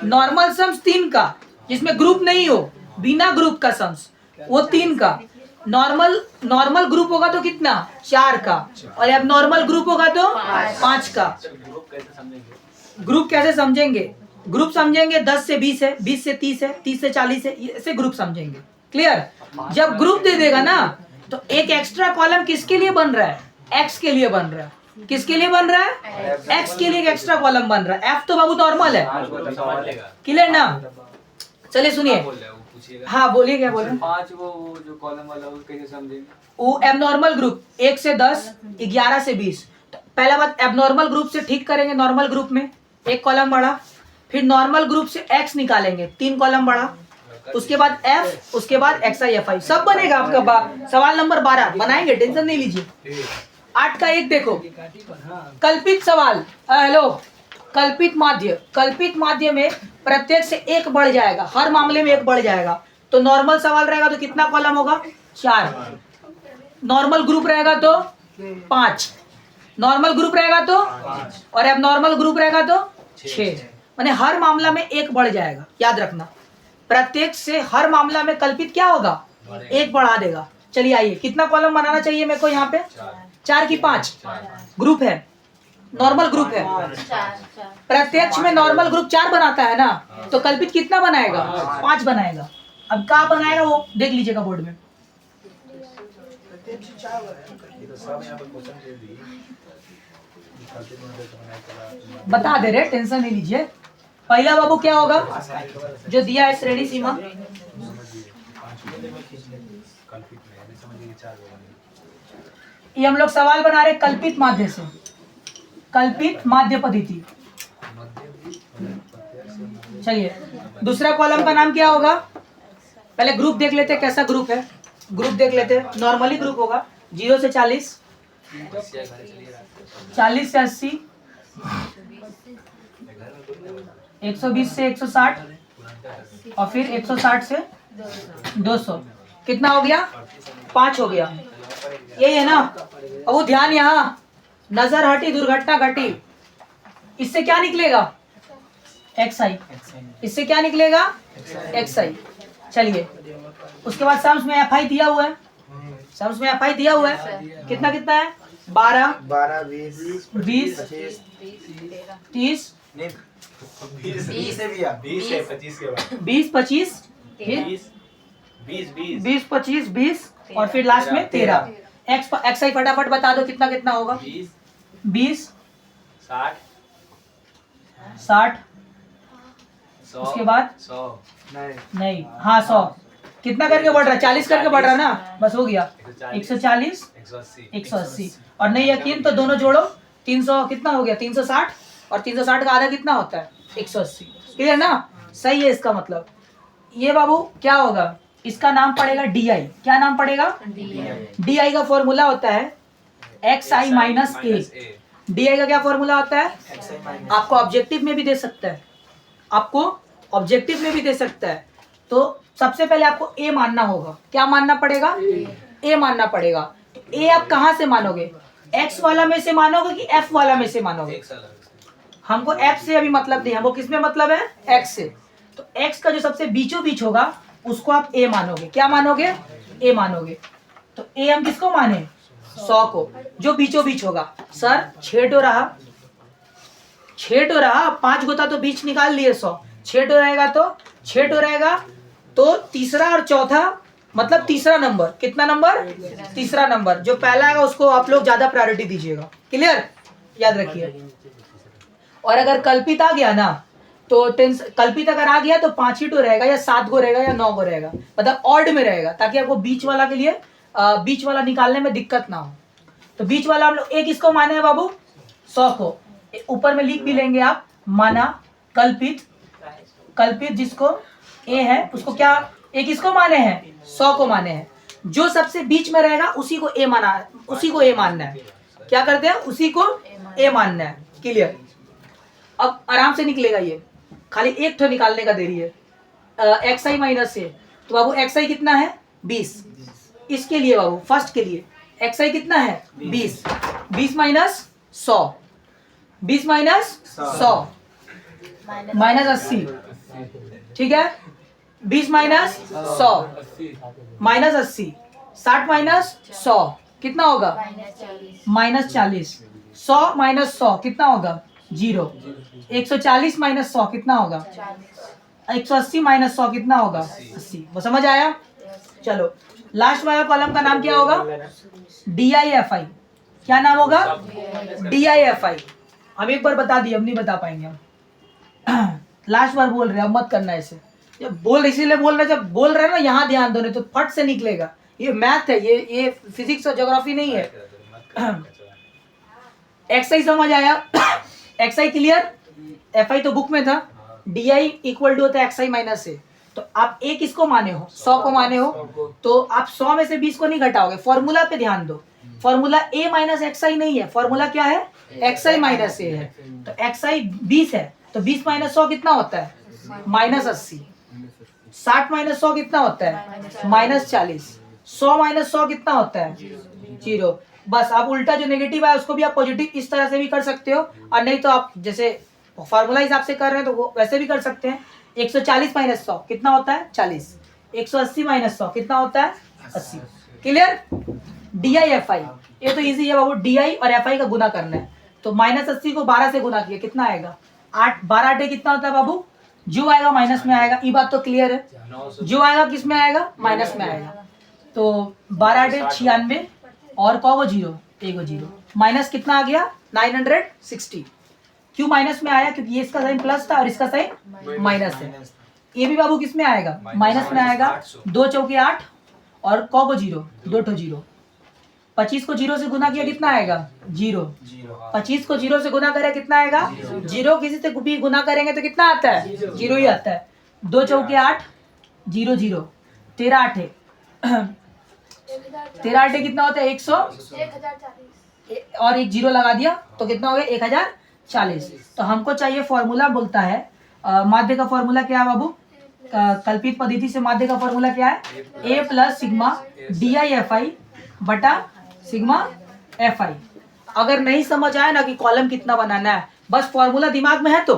नॉर्मल सम्स 3 का, जिसमें ग्रुप नहीं हो, बिना ग्रुप का सम्स, वो 3 का। नॉर्मल ग्रुप होगा तो कितना? 4 का। और अब नॉर्मल ग्रुप होगा तो 5 का। ग्रुप कैसे समझेंगे? ग्रुप कैसे समझेंगे? ग्रुप समझेंगे 10 से 20 है, 20 से 30 है, 30 से 40 है, ऐसे ग्रुप समझेंगे। क्लियर? जब ग्रुप दे देगा ना, तो एक एक्स्ट्रा कॉलम किसके लिए बन रहा है? एक्स के लिए बन रहा है। किसके लिए बन रहा है? एक्स के लिए एक एक्स्ट्रा कॉलम बन रहा है। एफ तो बाबू नॉर्मल है। समझ लेगा। क्लियर ना? चलिए सुनिए। हाँ बोलिए, क्या बोल रहे हैं? 5 वो जो कॉलम वाला वो कैसे समझेंगे? वो एबनॉर्मल ग्रुप 1 से 10, 11 से 20। तो पहला बात, एबनॉर्मल ग्रुप से ठीक करेंगे। नॉर्मल ग्रुप में एक कॉलम बढ़ा, फिर नॉर्मल ग्रुप से एक्स निकालेंगे, 3 कॉलम बढ़ा, उसके बाद एफ, उसके बाद एक्स आई एफ आई, सब बनेगा आपका। सवाल नंबर 12 बनाएंगे, टेंशन नहीं लीजिए। 8 का 1 देखो, कल्पित सवाल, हेलो, कल्पित माध्य। कल्पित माध्य में प्रत्येक से 1 बढ़ जाएगा, हर मामले में 1 बढ़ जाएगा। तो नॉर्मल सवाल रहेगा तो कितना कॉलम होगा? 4। नॉर्मल ग्रुप रहेगा तो 5। नॉर्मल ग्रुप रहेगा तो, और अब नॉर्मल ग्रुप रहेगा तो 6। माने हर मामला में 1 बढ़ जाएगा, याद रखना। प्रत्येक से हर मामला में कल्पित क्या होगा? 1 बढ़ा देगा। चलिए आइए, कितना कॉलम बनाना चाहिए मेरे को यहाँ पे? 4 की 5 ग्रुप है, नॉर्मल ग्रुप है। प्रत्यक्ष में नॉर्मल ग्रुप 4 बनाता है ना, तो कल्पित कितना बनाएगा? 5 बनाएगा। अब कहाँ बनाएगा वो देख लीजिएगा बोर्ड में। बता दे रहे, टेंशन नहीं लीजिए। पहला बाबू क्या होगा जो दिया है श्रेणी सीमा? ये हम लोग सवाल बना रहे कल्पित माध्य से, कल्पित माध्य पद्धति। चलिए दूसरा कॉलम का नाम क्या होगा? पहले ग्रुप देख लेते, कैसा ग्रुप है। ग्रुप देख लेते, नॉर्मली ग्रुप होगा 0 से 40, 40 से 80, 120 से 160, और फिर 160 से 200। कितना हो गया? 5 हो गया। यही है ना? अब वो ध्यान, यहाँ नजर हटी, दुर्घटना घटी, इससे क्या निकलेगा? XI। इससे क्या निकलेगा? XI। चलिए उसके बाद सम्स में FI दिया हुआ है, सम्स में FI दिया हुआ है। कितना कितना है? 12, 20, 30, 20 से भी 20 है 25 के बाद 20, 25, फिर 20, 25, 20, और फिर लास्ट में 13। XI फटाफट बता दो कितना कितना होगा? 20, 60, उसके बाद 100 नहीं, हाँ 100। कितना करके बढ़ रहा है? 40 करके बढ़ रहा है ना, बस हो गया। 140, 180, और नहीं यकीन तो दोनों जोड़ो, 300 कितना हो गया? 360, और 360 का आधा कितना होता है? 180। क्लियर ना? सही है इसका मतलब। ये बाबू क्या होगा? इसका नाम पड़ेगा DI। क्या नाम पड़ेगा? DI का फॉर्मूला होता है XI माइनस A। DI का क्या फॉर्मूला होता है? आपको ऑब्जेक्टिव में भी दे सकता है, आपको ऑब्जेक्टिव में भी दे सकता है। तो सबसे पहले आपको A मानना होगा। क्या मानना पड़ेगा? A मानना पड़ेगा। तो A आप कहाँ से मानोगे? X वाला में से मानोगे कि F वाला में से मानोगे? हमको F से अभी मतलब नहीं, हमको किस में मतलब है? X से। तो X का जो सबसे बीचों बीच होगा उसको आप A मानोगे। क्या मानोगे? A मानोगे। तो A हम किसको माने? 100 को, जो बीचों बीच होगा। सर 6 तो रहा, 6 तो रहा, 5 गोता तो बीच निकाल लिए 100, 6 तो रहेगा, तो 6 तो रहेगा, तो तीसरा और चौथा मतलब तीसरा नंबर। कितना नंबर? तीसरा नंबर। जो पहला आएगा उसको आप लोग ज्यादा प्रायोरिटी दीजिएगा। क्लियर? याद रखिए। और अगर कल्पित आ गया ना, तो कल्पित अगर आ गया तो 5 ही तो रहेगा, या 7 गो रहेगा, या 9 गो रहेगा, मतलब ऑड में रहेगा, ताकि आपको बीच वाला के लिए बीच वाला निकालने में दिक्कत ना हो। तो बीच वाला हम लोग एक इसको माने हैं बाबू 100 को, ऊपर में लिख भी लेंगे आप, माना कल्पित कल्पित जिसको ए है उसको क्या ए किसको माने हैं 100 को माने हैं। जो सबसे बीच में रहेगा उसी को ए माना है, उसी को ए मानना है। क्या करते हैं उसी को ए मानना है। क्लियर। अब आराम से निकलेगा ये, खाली एक ठो निकालने का देरी है। एक्स आई माइनस ए, तो बाबू एक्स आई कितना है 20। इसके लिए बाबू फर्स्ट के लिए एक्स आई कितना है 20, 20 माइनस 100, 20 माइनस 100 माइनस 80, ठीक है। 20 माइनस 100 माइनस 80, 60 माइनस 100 कितना होगा माइनस 40, 100 माइनस 100 कितना होगा 0, 140 माइनस 100 कितना होगा 180 माइनस 100 कितना होगा 80। वो समझ आया। चलो लास्ट वाला कॉलम का नाम क्या होगा DIFI। क्या नाम होगा DIFI। हम एक बार बता दिए, अब नहीं बता पाएंगे हम। लास्ट बार बोल रहे हैं, अब मत करना ऐसे। जब बोल इसीलिए बोल रहे, जब बोल रहे हैं ना यहाँ ध्यान दो, नहीं तो फट से निकलेगा। ये मैथ है, ये फिजिक्स और ज्योग्राफी नहीं है। एक्सआई समझ आया। XI clear. एफआई तो बुक में था। DI इक्वल टू होता है XI माइनस ए। तो आप ए किसको माने हो 100 को माने हो, तो आप 100 में से 20 को नहीं घटाओगे। फॉर्मूला पे ध्यान दो, फॉर्मूला ए माइनस XI नहीं है, फॉर्मूला क्या है XI माइनस ए है। तो XI 20 है, तो 20 माइनस 100 कितना होता है माइनस 80, 60 माइनस 100 कितना होता है माइनस 40, 100 माइनस 100 कितना होता है 0। बस आप उल्टा जो नेगेटिव है उसको भी आप पॉजिटिव इस तरह से भी कर सकते हो, और नहीं तो आप जैसे फॉर्मूला हिसाब से कर रहे हैं तो वो वैसे भी कर सकते हैं। 140 माइनस 100 कितना होता है 40, 180 माइनस 100 कितना होता है 80। क्लियर। DIFI ये तो इजी है बाबू, DI और FI का गुना करना है। तो माइनस 80 को 12 से गुना किया कितना आएगा 8, 12 8 कितना होता है बाबू, जो आएगा माइनस में आएगा। ये बात तो क्लियर है, जो आएगा किस में आएगा माइनस में आएगा। तो 12 8 96 और कौ वो 0 एक 0, माइनस कितना आ गया 960। क्यों माइनस में आया, क्योंकि ये इसका साइन प्लस था और इसका साइन माइनस है। ये भी बाबू किस में आएगा माइनस में आएगा। 2 चौके 8 और कौ को 0 2 ठो 0, 25 को 0 से गुना किया कितना आएगा 0, 25 को 0 से गुना करें कितना आएगा 0। किसी से भी गुना करेंगे तो कितना आता है 0 ही आता है। 2 चौके 8 0 0, 13 8 13 8 कितना होता है 100 और एक 0 लगा दिया तो कितना हो गया 1040। तो हमको चाहिए फॉर्मूला बोलता है माध्य का फॉर्मूला क्या है बाबू, कल्पित पद्धति से माध्य का फॉर्मूला क्या है A प्लस सिग्मा DIFI बटा सिग्मा FI। अगर नहीं समझ आया ना कि कॉलम कितना बनाना है, बस फॉर्मूला दिमाग में है तो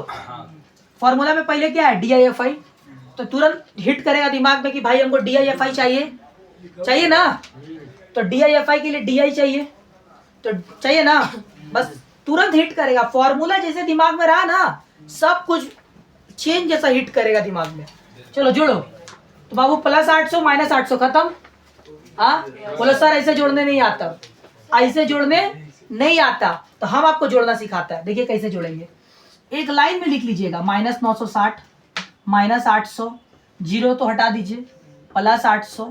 फॉर्मूला में पहले क्या है DIFI, तो तुरंत हिट करेगा दिमाग में कि भाई हमको DIFI चाहिए ना। तो DIFI के लिए DI चाहिए, तो चाहिए ना, बस तुरंत हिट करेगा। फॉर्मूला जैसे दिमाग में रहा ना, सब कुछ चेंज जैसा हिट करेगा दिमाग में। चलो जोड़ो। तो बाबू प्लस 800 माइनस 800 खत्म। हाँ बोलो सर ऐसे जोड़ने नहीं आता, ऐसे जोड़ने नहीं आता, तो हम आपको जोड़ना सिखाता है। देखिए कैसे जोड़ेंगे, एक लाइन में लिख लीजिएगा माइनस 960 माइनस 800, 0 तो हटा दीजिए, प्लस 800,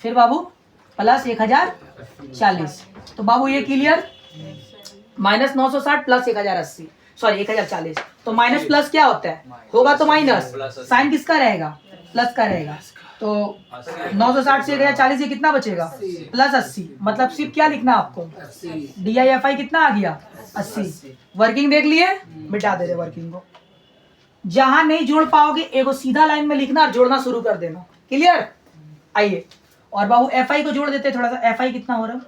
फिर बाबू प्लस 1040। तो बाबू ये क्लियर, माइनस 960 प्लस 1080 सॉरी 1040। तो माइनस प्लस क्या होता है, होगा तो माइनस, साइन किसका रहेगा प्लस का रहेगा। तो 960 से 1040 ये कितना बचेगा प्लस 80, मतलब सिर्फ क्या लिखना आपको DIFI कितना आ गया 80। वर्किंग देख लिए, मिटा दे रहे वर्किंग को। जहां नहीं जोड़ पाओगे एगो सीधा लाइन में लिखना और जोड़ना शुरू कर देना। क्लियर। आइए और बाबू FI को जोड़ देते थोड़ा सा। FI कितना हो रहा है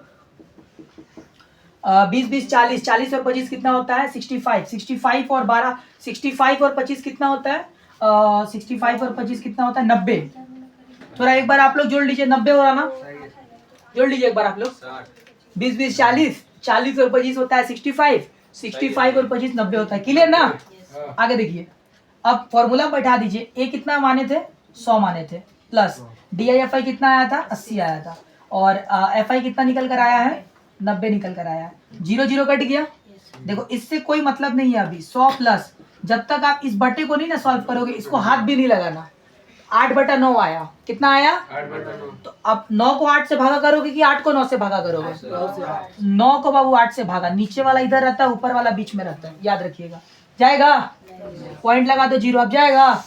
20 20 40, 40 और 25 कितना होता है 65, 65 और 12 65 और 25 कितना होता है 65 और 25 कितना होता है 90। थोड़ा एक बार आप लोग जोड़ लीजिए, 90 हो रहा ना, जोड़ लीजिए एक बार आप लोग। 20 20 40, 40 और 25 होता है 65, 65 और 25 90 होता है। क्लियर ना। आगे देखिए, अब फॉर्मूला बैठा दीजिए। ए कितना माने थे 100 माने थे, प्लस DIFI कितना आया था 80 आया था, और FI कितना निकल कर आया है 90 निकल कर आया है। 0 0 कट गया। देखो इससे कोई मतलब नहीं है अभी 100 प्लस, जब तक आप इस बटे को नहीं ना सॉल्व करोगे, इसको हाथ भी नहीं लगाना। 8/9 आया, कितना आया 8/9। तो अब 9 को 8 से भागा करोगे कि 8 को 9 से भागा करोगे 9 को बाबू 8 से भागा। नीचे वाला इधर रहता है, ऊपर वाला बीच में रहता है, याद रखिएगा। जाएगा, पॉइंट लगा दो 0, अब जाएगा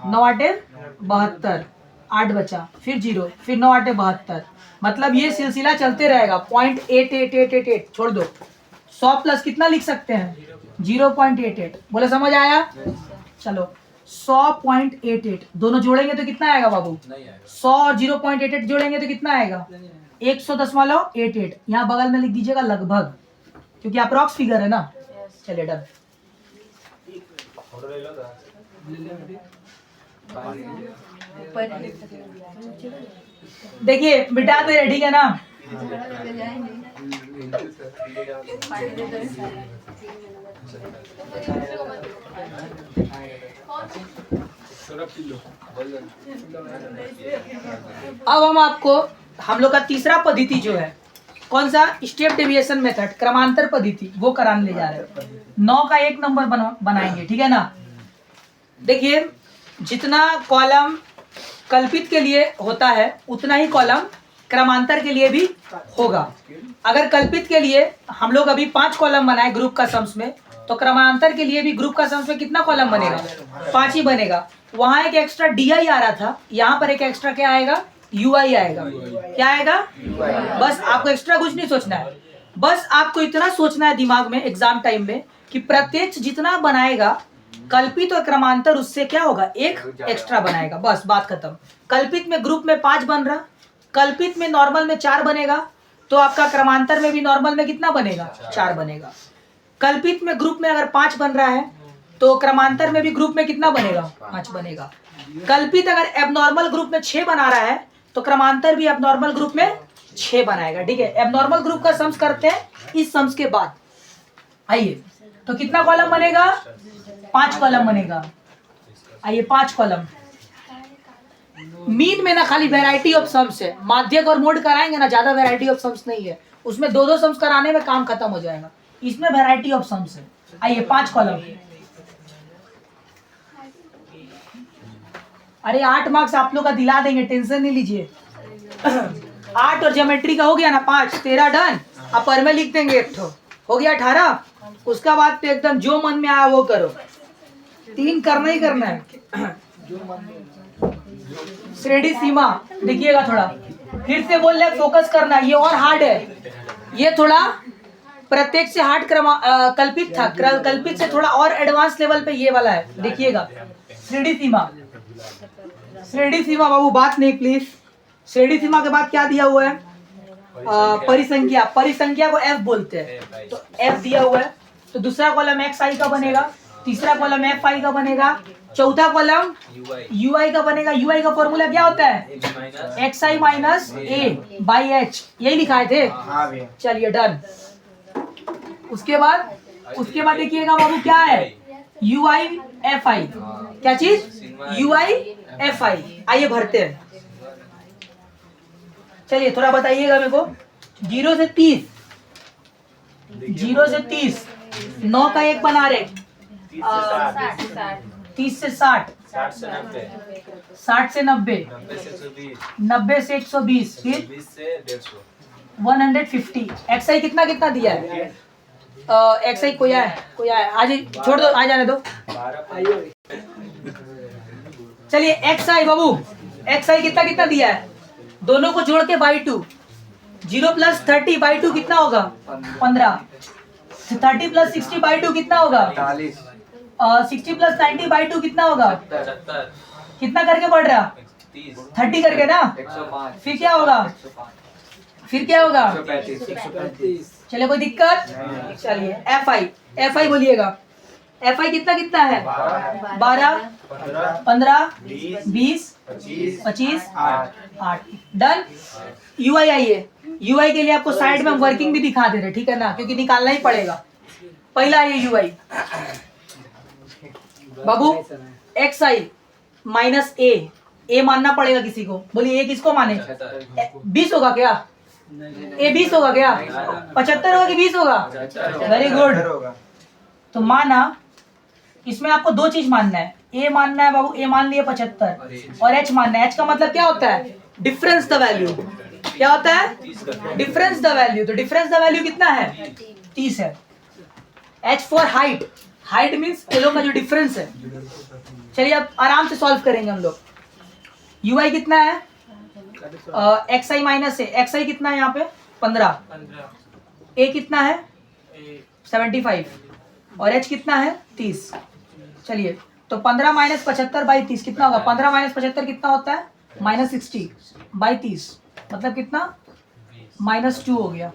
9 8 72, 8 बचा, फिर 0, फिर 9 8 72, मतलब ये सिलसिला चलते रहेगा। 0.8888 छोड़ दो, 100 प्लस कितना लिख सकते हैं 0.88, बोले समझ आया? चलो 100.88 दोनों जोड़ेंगे तो कितना आएगा बाबू? 100 और 0.88 जोड़ेंगे तो कितना आएगा? 100.88। यहाँ बगल में लिख दीजिएगा लगभग, क्योंकि अप्रॉक्स फिगर है ना। चलिए डन। देखिए बिठा दे रहे, ठीक है ना? अब हम लोग का तीसरा पद्धति जो है, कौन सा? स्टेप डेविएशन मेथड, क्रमांतर पद्धति, वो कराने ले जा रहे हैं। 9 का 1 नंबर बनाएंगे, ठीक है ना? देखिए जितना कॉलम कल्पित के लिए होता है उतना ही कॉलम क्रमांतर के लिए भी होगा। अगर कल्पित के लिए हम लोग अभी 5 कॉलम बनाए ग्रुप का सम्स में, तो क्रमांतर के लिए भी ग्रुप का सम्स में कितना कॉलम बनेगा? 5 ही बनेगा। वहां एक एक्स्ट्रा DI आ रहा था, यहाँ पर एक एक्स्ट्रा क्या आएगा? UI आएगा। क्या आएगा? बस आपको एक्स्ट्रा कुछ नहीं सोचना है, बस आपको इतना सोचना है दिमाग में एग्जाम टाइम में कि प्रत्यक्ष जितना बनाएगा कल्पित और क्रमांतर उससे क्या होगा? एक एक्स्ट्रा बनाएगा, बस बात खत्म। कल्पित में ग्रुप में 5 बन रहा, कल्पित में नॉर्मल में 4 बनेगा, तो आपका क्रमांतर में भी नॉर्मल में कितना बनेगा? 4 बनेगा। कल्पित में ग्रुप में अगर 5 बन रहा है तो क्रमांतर में भी ग्रुप में कितना बनेगा? 5 बनेगा। कल्पित अगर एबनॉर्मल ग्रुप में 6 बना रहा है तो क्रमांतर भी एबनॉर्मल ग्रुप में 6 बनाएगा, ठीक है? एबनॉर्मल ग्रुप का सम्स करते हैं इस सम्स के बाद। आइए, तो कितना कॉलम बनेगा? 5 कॉलम बनेगा। आइए 5 कॉलम। मीन में ना खाली वैरायटी ऑफ सम्स है, माध्यक और मोड कराएंगे ना, ज्यादा वैरायटी ऑफ सम्स नहीं है उसमें। 2-2 सम्स कराने में काम खत्म हो जाएगा, इसमें वैरायटी ऑफ सम्स है। आइए 5 कॉलम। अरे 8 मार्क्स आप लोग का दिला देंगे, टेंशन नहीं लीजिए। 8 और ज्योमेट्री का हो गया ना 5, 13 डन। अब पर में लिख देंगे एक ठो, हो गया 18। उसका बाद तो एकदम जो मन में आया वो करो, 3 करना ही करना है। श्रेणी सीमा देखिएगा, थोड़ा फिर से बोल रहे फोकस करना, ये और हार्ड है, ये थोड़ा प्रत्येक से हार्ड कल्पित था, कल्पित से थोड़ा और एडवांस लेवल पे ये वाला है। देखिएगा श्रेणी सीमा, श्रेणी सीमा बाबू बात नहीं प्लीज। श्रेणी सीमा के बाद क्या दिया हुआ है? परिसंख्या, परिसंख्या को F बोलते हैं, तो F दिया हुआ है, तो दूसरा कॉलम XI का बनेगा, तीसरा कॉलम FI का बनेगा, चौथा कॉलम UI का बनेगा। UI का फॉर्मूला क्या होता है? XI माइनस A/H, यही लिखाए थे। चलिए डन। उसके बाद देखिएगा बाबू क्या है? UI FI, क्या चीज? UI FI। आइए भरते हैं। चलिए थोड़ा बताइएगा मेरे को। 0 से 30, 0 से 30, 9 का 1 बना रहे, 30 से 60, 60 से 90, 60 से 90, 90 से 120, 90 से 120, फिर 20 से 150, 150। XI कितना कितना दिया है? XI कोई आया आज छोड़ दो, आ जाने दो। 12। चलिए XI बाबू, XI कितना दिया है? दोनों को जोड़ के बाई 2, 0 प्लस 30 बाई 2 कितना होगा? 15। 30 प्लस 60 बाई 2 कितना होगा? 60 प्लस 90 बाई 2 कितना होगा? 75, कितना करके बढ़ रहा? 30, 30 करके ना। 105, फिर क्या होगा? 135, चलिए कोई दिक्कत? चलिए FI बोलिएगा। FI कितना है? 12, 15, 20, 25, 8। डन। UI आइए। UI के लिए आपको साइड में वर्किंग भी दिखा दे रहे, ठीक है ना, क्योंकि निकालना ही पड़ेगा। पहला ये UI Babu, XI minus A मानना पड़ेगा किसी को। बोलिए A किसको माने? 20 होगा क्या? A 20 होगा क्या? 75 होगा कि 20 होगा? Very good. तो माना, इसमें आपको 2 चीज मानना है। A मानना है बाबू, A मान लिए 75, और H मानना है। H का मतलब क्या होता है? Difference the value. क्या होता है? Difference the value. तो डिफरेंस द वैल्यू कितना है? 30 है। H for height, height means ये लोग का जो डिफरेंस है। चलिए अब आराम से सॉल्व करेंगे हम लोग। ui कितना है, xi माइनस है, xi कितना है यहाँ पे 15, a कितना है 75 और h कितना है 30। चलिए तो 15 माइनस 75 बाई 30 कितना होगा, 15 माइनस 75 कितना होता है -60 बाई 30, मतलब कितना -2 हो गया।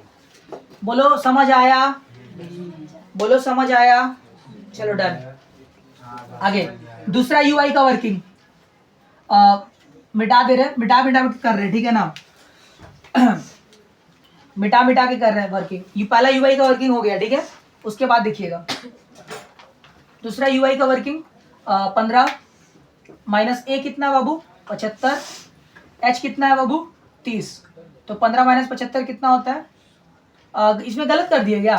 बोलो समझ आया, बोलो समझ आया। चलो डन। आगे दूसरा ui का वर्किंग मिटा दे रहे, मिटा कर रहे, ठीक है ना। मिटा के कर रहे हैं वर्किंग। ये पहला ui का वर्किंग हो गया, ठीक है। उसके बाद देखिएगा दूसरा ui का वर्किंग 15 माइनस a कितना है बाबू 75, h कितना है बाबू 30, तो 15 माइनस 75 कितना होता है, इसमें गलत कर दिया क्या,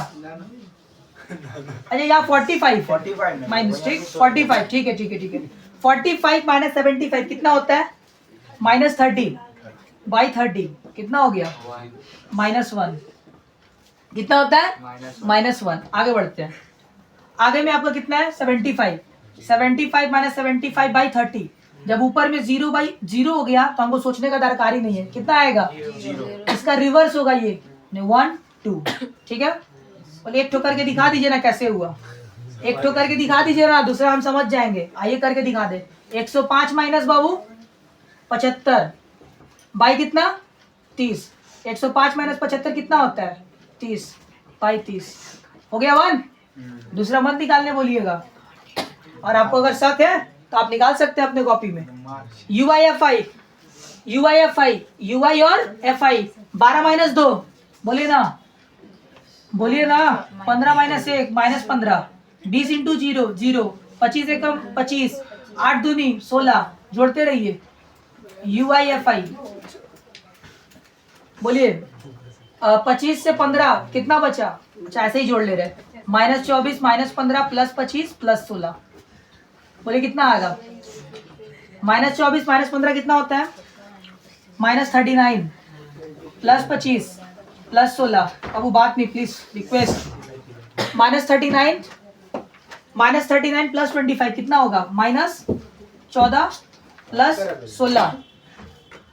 अच्छा यहाँ 45 माइनस, ठीक 45, ठीक है 45 माइनस 75 कितना होता है -30 बाई 30 कितना हो गया -1, कितना होता है -1। आगे बढ़ते हैं, आगे में आपका कितना है 75 माइनस 75 बाई 30, जब ऊपर में 0/0 हो गया तो हमको सोचने का दरकार ही नहीं है, कितना आएगा 0। इसका रिवर्स होगा ये 1 2, ठीक है। बोले एक ठो करके दिखा दीजिए ना कैसे हुआ, एक ठो करके दिखा दीजिए ना, दूसरा हम समझ जाएंगे। आइए करके दिखा दे। 105 माइनस बाबू 75 बाई कितना 30, 105 माइनस 75 कितना होता है 30 बाई 30, हो गया 1। दूसरा मत निकालने बोलिएगा, और आपको अगर शक है तो आप निकाल सकते हैं अपने कॉपी में। ui और fi 12 माइनस 2, बोलिए ना 15 माइनस 1 -15, 20 इंटू 0 0, 25 एकम 25, 8 दूनी 16, जोड़ते रहिए ui fi। बोलिए 25 से 15 कितना बचा, अच्छा ऐसे ही जोड़ ले रहे, -24 -15 +25 +16, बोलिए कितना आएगा, -24 -15 कितना होता है -39 +25 +16। अब वो बात नहीं, प्लीज रिक्वेस्ट, -39 +25 कितना होगा -14 +16,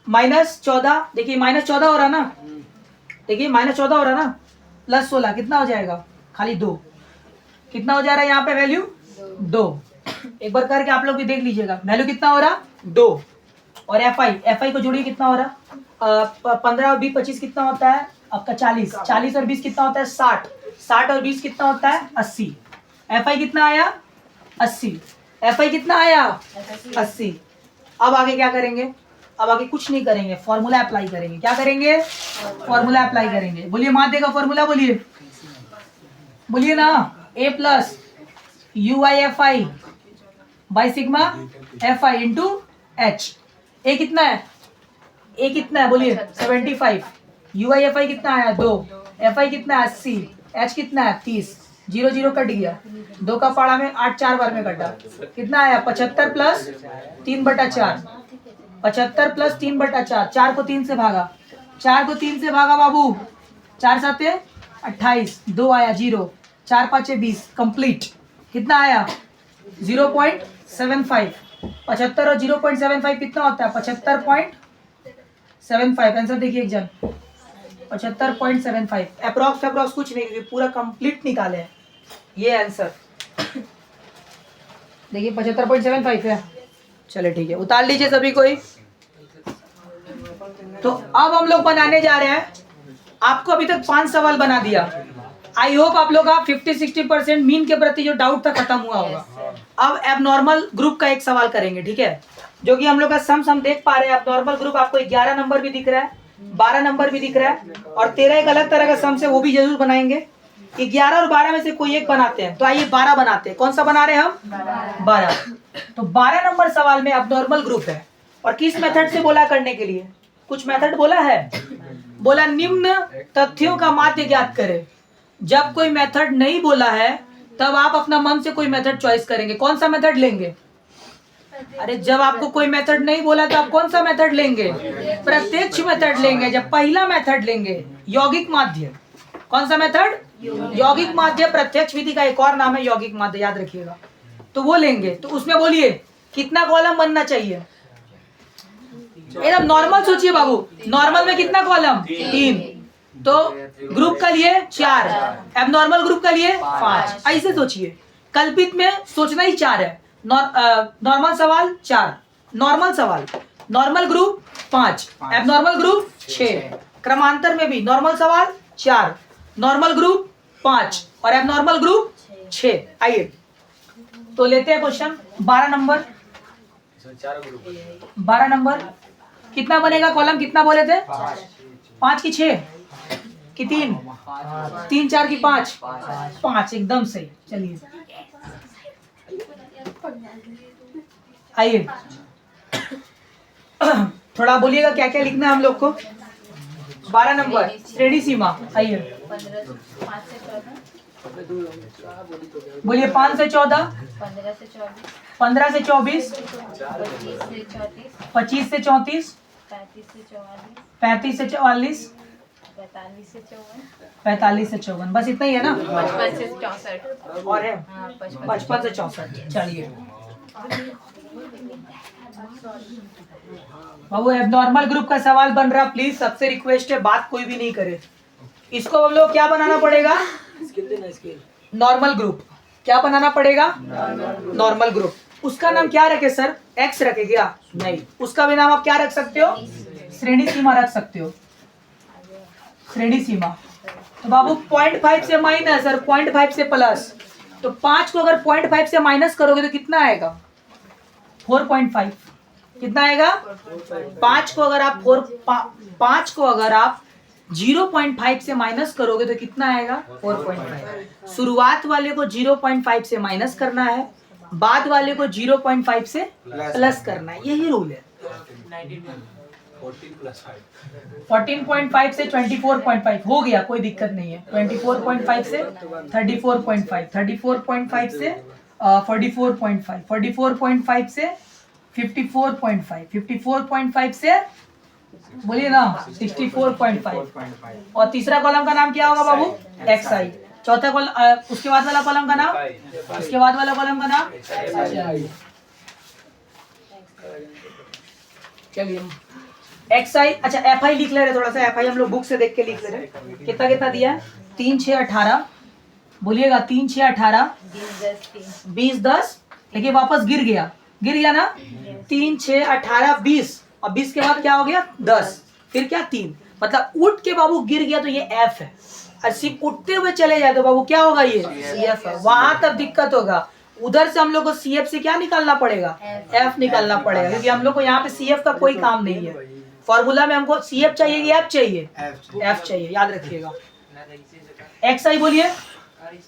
-14, देखिए -14 हो रहा ना, देखिए -14 हो रहा ना, +16 कितना हो जाएगा खाली 2, कितना हो जा रहा है यहाँ पे वैल्यू 2। एक बार करके आप लोग भी देख लीजिएगा, वैल्यू कितना हो रहा 2। और fi को जोड़िए कितना हो रहा 15 और 20 25 कितना होता है आपका 40 और 20 कितना होता है 60 और 20 कितना होता है 80। fi कितना आया 80, fi कितना आया 80। अब आगे क्या करेंगे, अब आगे कुछ नहीं करेंगे, फॉर्मूला अप्लाई करेंगे। क्या करेंगे, फॉर्मूला अप्लाई करेंगे। बोलिए माध्य का फॉर्मूला, बोलिए ना, a plus ui by sigma fi into h। a कितना है बोलिए 75, ui कितना आया 2, fi कितना है 80, h कितना है 30, 0 0 कट गया, 2 का पाड़ा में 8 4 बार में कटा, कितना आया 75 प्लस 3/4, 75 प्लस 3/4, 4 को 3 से भागा, 4 को 3 से भागा बाबू, 4 7 28, 2 आया 0, 4 5 20, कंप्लीट। कितना आया 0.75, 75 और 0.75 कितना होता है 75.75। आंसर देखिए एक जन 75.75, अप्रॉक्स कुछ नहीं, पूरा कंप्लीट निकाले हैं ये आंसर। देखिए 75.75 है। चले ठीक है, उतार लीजिए सभी कोई। तो अब हम लोग बनाने जा रहे हैं, आपको अभी तक 5 सवाल बना दिया। आई होप आप लोग का 50-60% मीन के प्रति जो डाउट था खत्म हुआ होगा। अब एबनॉर्मल ग्रुप का एक सवाल करेंगे, ठीक है, जो कि हम लोग का सम देख पा रहे हैं। एबनॉर्मल ग्रुप आपको 11 नंबर भी दिख रहा है, 12 नंबर भी दिख रहा है, और 13 एक अलग तरह का सम है, वो भी जरूर बनाएंगे। 11 और 12 में से कोई एक बनाते हैं, तो आइए 12 बनाते हैं। कौन सा बना रहे हैं हम 12। तो 12 नंबर सवाल में एबनॉर्मल ग्रुप है, और किस मेथड से बोला करने के लिए, कुछ मेथड बोला है, बोला निम्न तथ्यों का माध्य ज्ञात करें। जब कोई मेथड नहीं बोला है तब आप अपना मन से कोई मेथड चॉइस करेंगे। कौन सा मेथड लेंगे, अरे जब आपको कोई मेथड नहीं बोला तो आप कौन सा मेथड लेंगे, प्रत्यक्ष मेथड लेंगे। जब पहला मेथड लेंगे यौगिक माध्य, कौन सा मेथड? यौगिक माध्य प्रत्यक्ष विधि का एक और नाम है यौगिक माध्य, याद रखिएगा। तो वो लेंगे, तो उसमें बोलिए कितना कॉलम बनना चाहिए? एकदम नॉर्मल सोचिए बाबू, नॉर्मल में कितना कॉलम? 3। तो ग्रुप का लिए 4, एबनॉर्मल ग्रुप का लिए 5। ऐसे सोचिए, कल्पित में सोचना ही 4 है। नॉर्मल सवाल 4, नॉर्मल सवाल, नॉर्मल ग्रुप 5, एबनॉर्मल ग्रुप 6, क्रमांतर में भी नॉर्मल सवाल 4, नॉर्मल ग्रुप 5 और एबनॉर्मल ग्रुप 6। आइए तो लेते हैं क्वेश्चन 12 नंबर। 12 नंबर कितना बनेगा कॉलम? कितना बोले थे? 5 की 6 की 3, 3 4 की 5, 5 एकदम सही। चलिए आइए थोड़ा बोलिएगा क्या क्या लिखना है हम लोग को। 12 नंबर श्रेणी सीमा, आइए बोलिए 5 से 14, 15 से 24, 25 से 34, 35 से 44, 45 से 54, बस इतना ही है ना? 55 से 64 और है 55 55 से 64। चलिए बाबू एबनॉर्मल ग्रुप का सवाल बन रहा, प्लीज सबसे रिक्वेस्ट है बात कोई भी नहीं करे। इसको हम लोग क्या बनाना पड़ेगा? Normal group. क्या बनाना पड़ेगा? Normal group. उसका नाम क्या रखे सर? एक्स रखे क्या? नहीं, उसका भी नाम आप क्या रख सकते हो? श्रेणी सीमा रख सकते हो, श्रेणी सीमा। तो बाबू 0.5 से माइनस और 0.5 से प्लस, तो 5 को अगर 0.5 से माइनस करोगे तो कितना आएगा? 4.5। कितना आएगा? 5 को अगर आप 5 को अगर आप 0.5 से माइनस करोगे तो कितना आएगा? 4.5। शुरुआत वाले को 0.5 से माइनस करना है, बाद वाले को 0.5 से प्लस करना है, यही रूल है। 14.5 से 24.5 हो गया, कोई दिक्कत नहीं है। 24.5 से 34.5, 34.5 से 44.5, 44.5 से 54.5, 54.5 से बोलिए ना 64.5। और तीसरा कॉलम का नाम क्या होगा बाबू? एक्स आई। चौथा कॉलम, उसके बाद वाला कॉलम का नाम, उसके बाद वाला कॉलम का नाम, चलिए एक्स आई। अच्छा एफ आई लिख ले रहे, थोड़ा सा एफ आई हम लोग बुक से देख के लिख ले रहे। कितना कितना दिया है? 3 6 18, बोलिएगा 3 6 18, 20 10। देखिए वापस गिर गया ना? 3 6 18 20, और 20 के बाद क्या हो गया? 10, फिर क्या? 3, मतलब उठ के बाबू गिर गया तो ये एफ है। और सिर्फ उठते हुए चले जाए तो बाबू क्या होगा? ये सी एफ है। वहां तब दिक्कत होगा, उधर से हम लोग को सी एफ से क्या निकालना पड़ेगा? एफ निकालना पड़ेगा, क्योंकि हम लोग को यहाँ पे सी एफ का कोई काम नहीं है। फॉर्मूला में हमको सी एफ चाहिए कि एफ चाहिए? एफ चाहिए, याद रखिएगा। एक्स आई बोलिए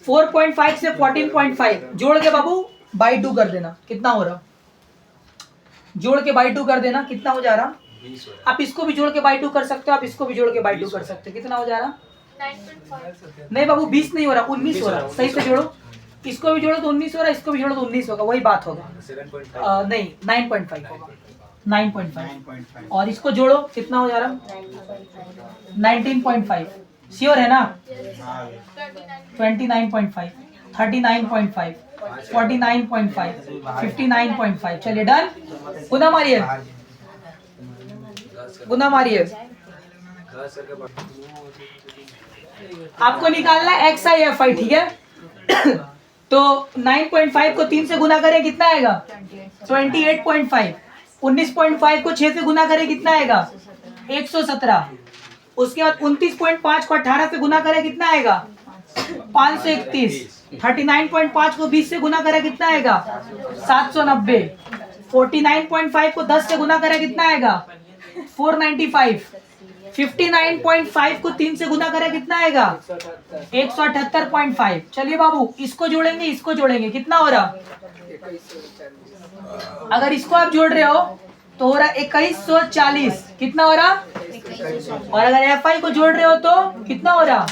4.5 से 14.5 जोड़ के बाबू बाई 2 कर देना। कितना हो रहा? जोड़ के बाई 2 कर देना, कितना हो जा रहा? आप इसको भी जोड़ के बाई 2 कर सकते हो, आप इसको भी जोड़ के बाई 2 कर सकते हो। कितना हो जा रहा? 9.5। नहीं बाबू 20 नहीं हो रहा, 19 हो रहा। सही से जोड़ो, इसको भी जोड़ो तो 19 हो रहा, इसको भी जोड़ो तो 19 होगा, वही बात होगा। नहीं 9.5 होगा, 9.5। और इसको जोड़ो, कितना हो जा रहा? 19.5। श्योर है ना? 29.5, 39.5, 49.5, 59.5। चलिए डन। गुना मारिए, गुना मारिए। आपको निकालना है एक्स आई एफ आई, ठीक है? तो 9.5 को 3 से गुना करें कितना आएगा? 28.5। 19.5 को 6 से गुना करें कितना आएगा? 117। उसके बाद 29.5 को 18 से गुना करें कितना आएगा? 531। 39.5 को 20 से गुना करें कितना आएगा? 790। 49.5 को 10 से गुना करें कितना आएगा? 495। 59.5 को 3 से गुना करें कितना आएगा? 178.5। चलिए बाबू इसको जोड़ेंगे, इसको जोड़ेंगे, कितना हो रहा? अगर इसको आप जोड़ रहे हो तो हो रहा 2140। कितना हो रहा? और अगर एफ आई को जोड़ रहे हो तो कितना हो रहा?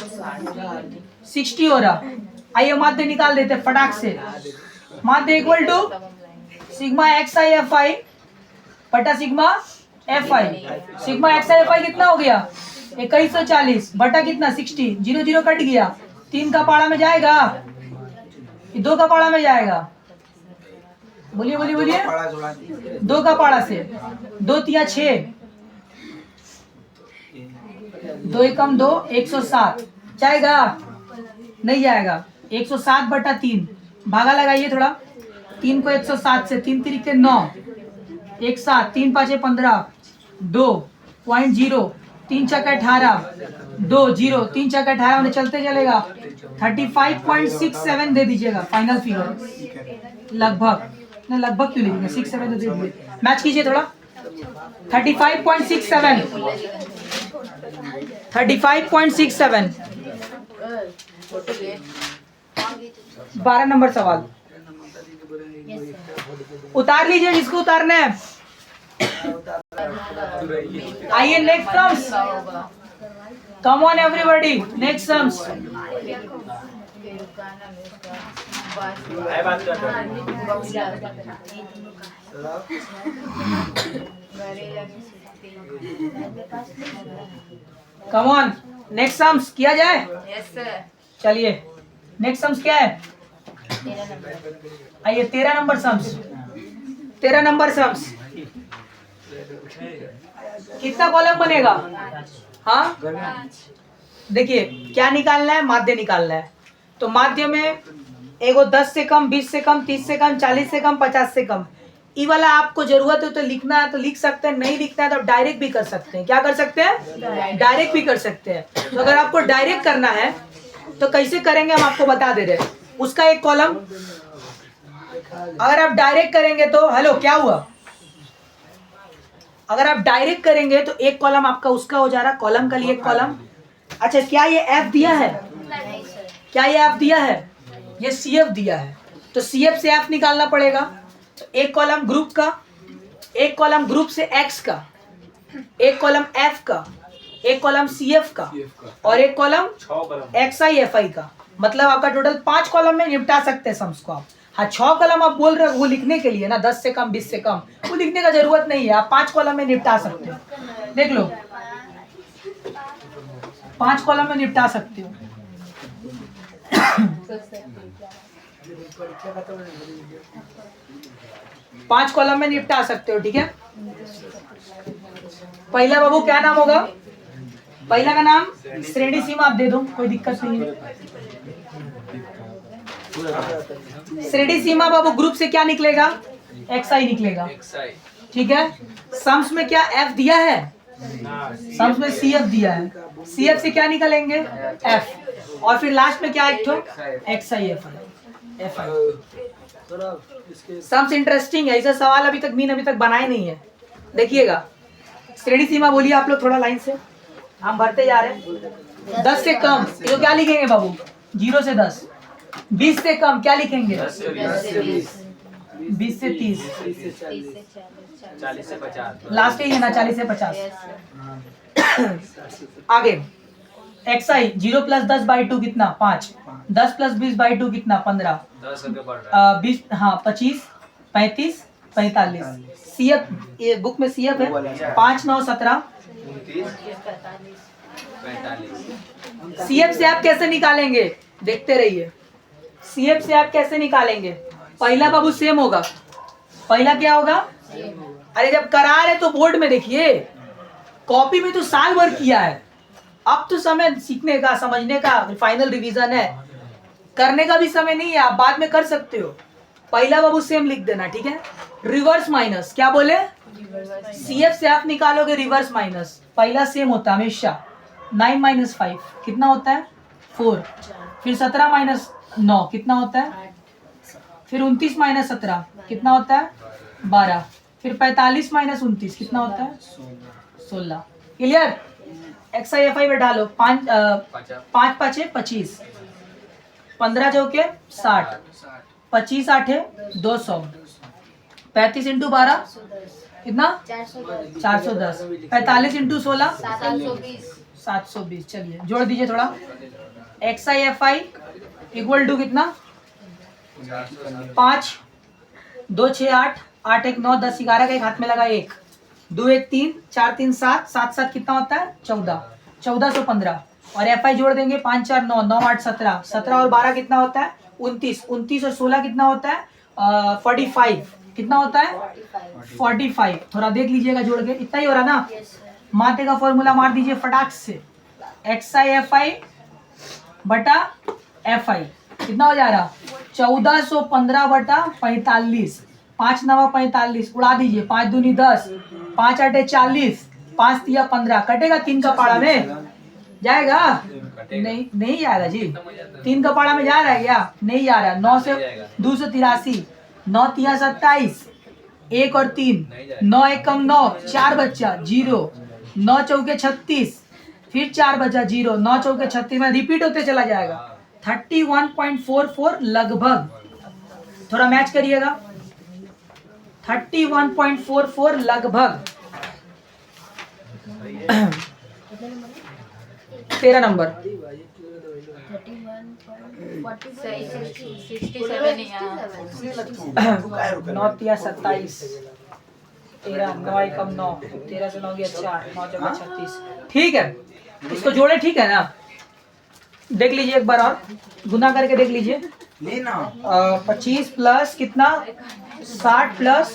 60 हो रहा। आइए माध्य निकाल देते फटाक से। माध्य equal to sigma x i f i बटा sigma f i. Sigma x i f i कितना हो गया? 2140 बटा कितना 60, 0 0 कट गया, 3 का पाड़ा में जाएगा कि 2 का पाड़ा में जाएगा? बोलिए बोलिए बोलिए। पाड़ा जोड़ा दीजिए। 2 का पाड़ा से 2 तिया 6, 2 एकम 2, 107 जाएगा? नहीं जाएगा। 107 बटा 3 भागा लगाइए थोड़ा, 3 को 107 से 3 तिरिके 9, 1 7, 3 5 15, 2.0, 3 छक्का 18, 2 0, 3 छक्का 18 में चलते चलेगा। 35.67 दे दीजिएगा फाइनल फिगर। लगभग नहीं, लगभग क्यों लिखेंगे, 67 दे दीजिए। मैच कीजिए थोड़ा। 35.67, 35.67। 12 नंबर सवाल उतार लीजिए जिसको उतारना है। आइए next sums, come on everybody, next sums. Come on, next sums किया जाए। Yes sir. चलिए नेक्स्ट सम्स क्या है? आइए 13 नंबर सम्स। 13 नंबर सम्स कितना कॉलम बनेगा? हाँ देखिए क्या निकालना है, माध्य निकालना है। तो माध्य में एगो 10 से कम, 20 से कम, 30 से कम, 40 से कम, 50 से कम। ई वाला आपको जरूरत है तो लिखना है तो लिख सकते हैं, नहीं लिखना है तो डायरेक्ट भी कर सकते हैं। क्या कर सकते हैं? डायरेक्ट भी कर सकते हैं। तो अगर आपको डायरेक्ट करना है तो कैसे करेंगे हम आपको बता दे रहे हैं। उसका एक कॉलम अगर आप डायरेक्ट करेंगे तो, हेलो क्या हुआ? अगर आप डायरेक्ट करेंगे तो एक कॉलम आपका उसका हो जा रहा, कॉलम का लिए एक कॉलम। अच्छा क्या ये एफ दिया है? क्या ये एफ दिया है? ये सी एफ दिया है। तो सी एफ से एफ निकालना पड़ेगा। तो एक कॉलम ग्रुप का, एक कॉलम ग्रुप से एक्स का, एक कॉलम एफ का, एक कॉलम सी एफ का और एक कॉलम एक्स आई एफ आई का। मतलब आपका टोटल 5 कॉलम में निपटा सकते हैं सम्स को आप। हाँ 6 कॉलम आप बोल रहे हो वो लिखने के लिए ना, 10 से कम 20 से कम वो लिखने का जरूरत नहीं है। आप 5 कॉलम में निपटा सकते हो। देख लो 5 कॉलम में निपटा सकते हो। पांच कॉलम में निपटा सकते हो, ठीक है। पहला बाबू क्या नाम होगा? पहला का नाम श्रेणी सीमा आप दे दो, कोई दिक्कत नहीं है। श्रेणी सीमा बाबू ग्रुप से क्या निकलेगा? एक्स आई निकलेगा, ठीक है। सम्स में क्या एफ दिया है? सम्स में सी एफ दिया है। सी एफ से क्या निकलेंगे? एफ। और फिर लास्ट में क्या एक ठो x i f I, f I. Sums interesting है, ऐसा सवाल अभी तक मीन अभी तक बनाए नहीं है। देखिएगा श्रेणी सीमा बोलिए आप लोग थोड़ा लाइन से, हम भरते जा रहे हैं। 10 से कम तो क्या लिखेंगे बाबू? 0 से 10। 20 से कम क्या लिखेंगे? 20 से 30। 40 से 50। लास्ट ही है ना, 40 से 50। आगे एक्स आई 0 प्लस 10 बाई 2 कितना? 5। 10 प्लस 20 बाई 2 कितना? 15। 10 करके बढ़ रहा है। 20 हाँ 25, 35, 45। सी एफ ये बुक में सी एफ है 5 9 17। 45। सी एफ से आप कैसे निकालेंगे? देखते रहिए। सी एफ से आप कैसे निकालेंगे? पहला बाबू सेम होगा। पहला क्या होगा? अरे जब करा रहे तो बोर्ड में देखिए, कॉपी में तो साल भर किया है। अब तो समय सीखने का, समझने का, फाइनल रिवीजन है, करने का भी समय नहीं है। आप बाद में कर सकते हो। पहला बाबू सेम लिख देना, ठीक है। रिवर्स माइनस क्या बोले? सी एफ से आप निकालोगे रिवर्स माइनस। पहला सेम होता है हमेशा। 9 माइनस 5 कितना होता है? 4। फिर 17 माइनस 9 कितना होता है? फिर 29 माइनस 17 कितना होता है? 12। फिर 45 माइनस 29 कितना होता है? 16। क्लियर? एक्स आई एफ आई में डालो। 5 5 25, 15 चौके 60, 25 8 200, 35 इंटू 12 कितना? 410। 45 इंटू 16 720। चलिए जोड़ दीजिए थोड़ा। X i f i equal to कितना? 5 2 6 8 8 1 9 10 11 का एक हाथ में लगा 1 2 1 3 4 3 7 7 7 कितना होता है? 14। 1415 और एफ आई जोड़ देंगे 5 4 9 9 8 17 17 और 12 कितना होता है 29 29 और 16 कितना होता है 45 कितना होता है 45 थोड़ा देख लीजिएगा जोड़ के इतना ही हो रहा ना। माते का फॉर्मूला मार दीजिए फटाक से एक्स आई एफ आई बटा एफ आई कितना हो जा रहा 1415 बटा 45 5 9 45 उड़ा दीजिए 5 दूनी 10 5 8 40 5 3 15 कटेगा 3 का पाड़ा में जाएगा नहीं जाएगा जी 3 का पाड़ा में जा रहा है क्या नहीं जा रहा 9 से 283 9 3 27 1 और 3 9 1 कम 9 4 बच्चा 0 9 चौके 36 फिर 4 बचा 0 9 चौके 36 में रिपीट होते चला जाएगा 31.44 लगभग थोड़ा मैच करिएगा 31.44 लगभग 13 नंबर 67 9 3 27 13 9 कम 9 13 से 9 गया 4 9 जगह 36 ठीक है इसको जोड़े ठीक है ना देख लीजिए एक बार और गुना करके देख लीजिए 25 प्लस कितना 60 प्लस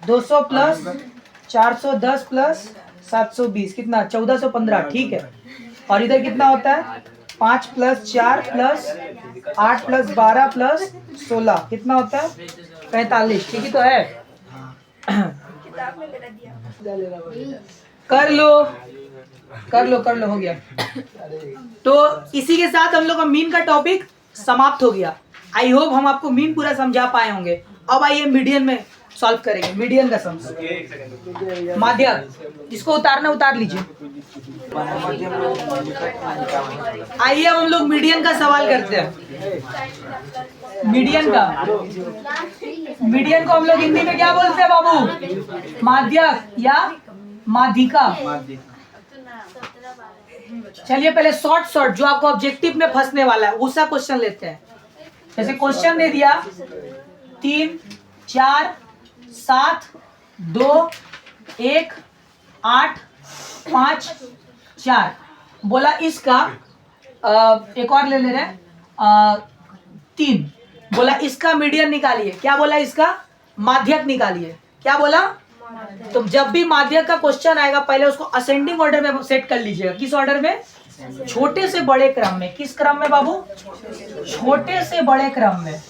200 प्लस 410 प्लस 720 कितना 1415 ठीक है और इधर कितना होता है 5 प्लस 4 प्लस 8 प्लस 12 प्लस 16 कितना होता है 45 ठीक ही तो है कर लो हो गया। तो इसी के साथ हम लोग का मीन का टॉपिक समाप्त हो गया। आई होप हम आपको मीन पूरा समझा पाए होंगे। अब आइए मीडियन में सॉल्व करेंगे मीडियन का सम माध्यक इसको उतारना उतार लीजिए। आइए अब हम लोग मीडियन का सवाल करते हैं। मीडियन को हम लोग हिंदी में क्या बोलते हैं बाबू माध्यक या माध्यिका। चलिए पहले शॉर्ट जो आपको ऑब्जेक्टिव में फंसने वाला है उसका क्वेश्चन लेते हैं। जैसे क्वेश्चन दे दिया 3 4 7 2 1 8 5 4 बोला इसका एक और ले रहे हैं 3 बोला इसका मीडियन निकालिए। क्या बोला इसका माध्यक निकालिए। क्या बोला तो जब भी माध्यक का क्वेश्चन आएगा पहले उसको असेंडिंग ऑर्डर में सेट कर लीजिएगा। किस ऑर्डर में छोटे से बड़े क्रम में। किस क्रम में बाबू छोटे से बड़े क्रम में।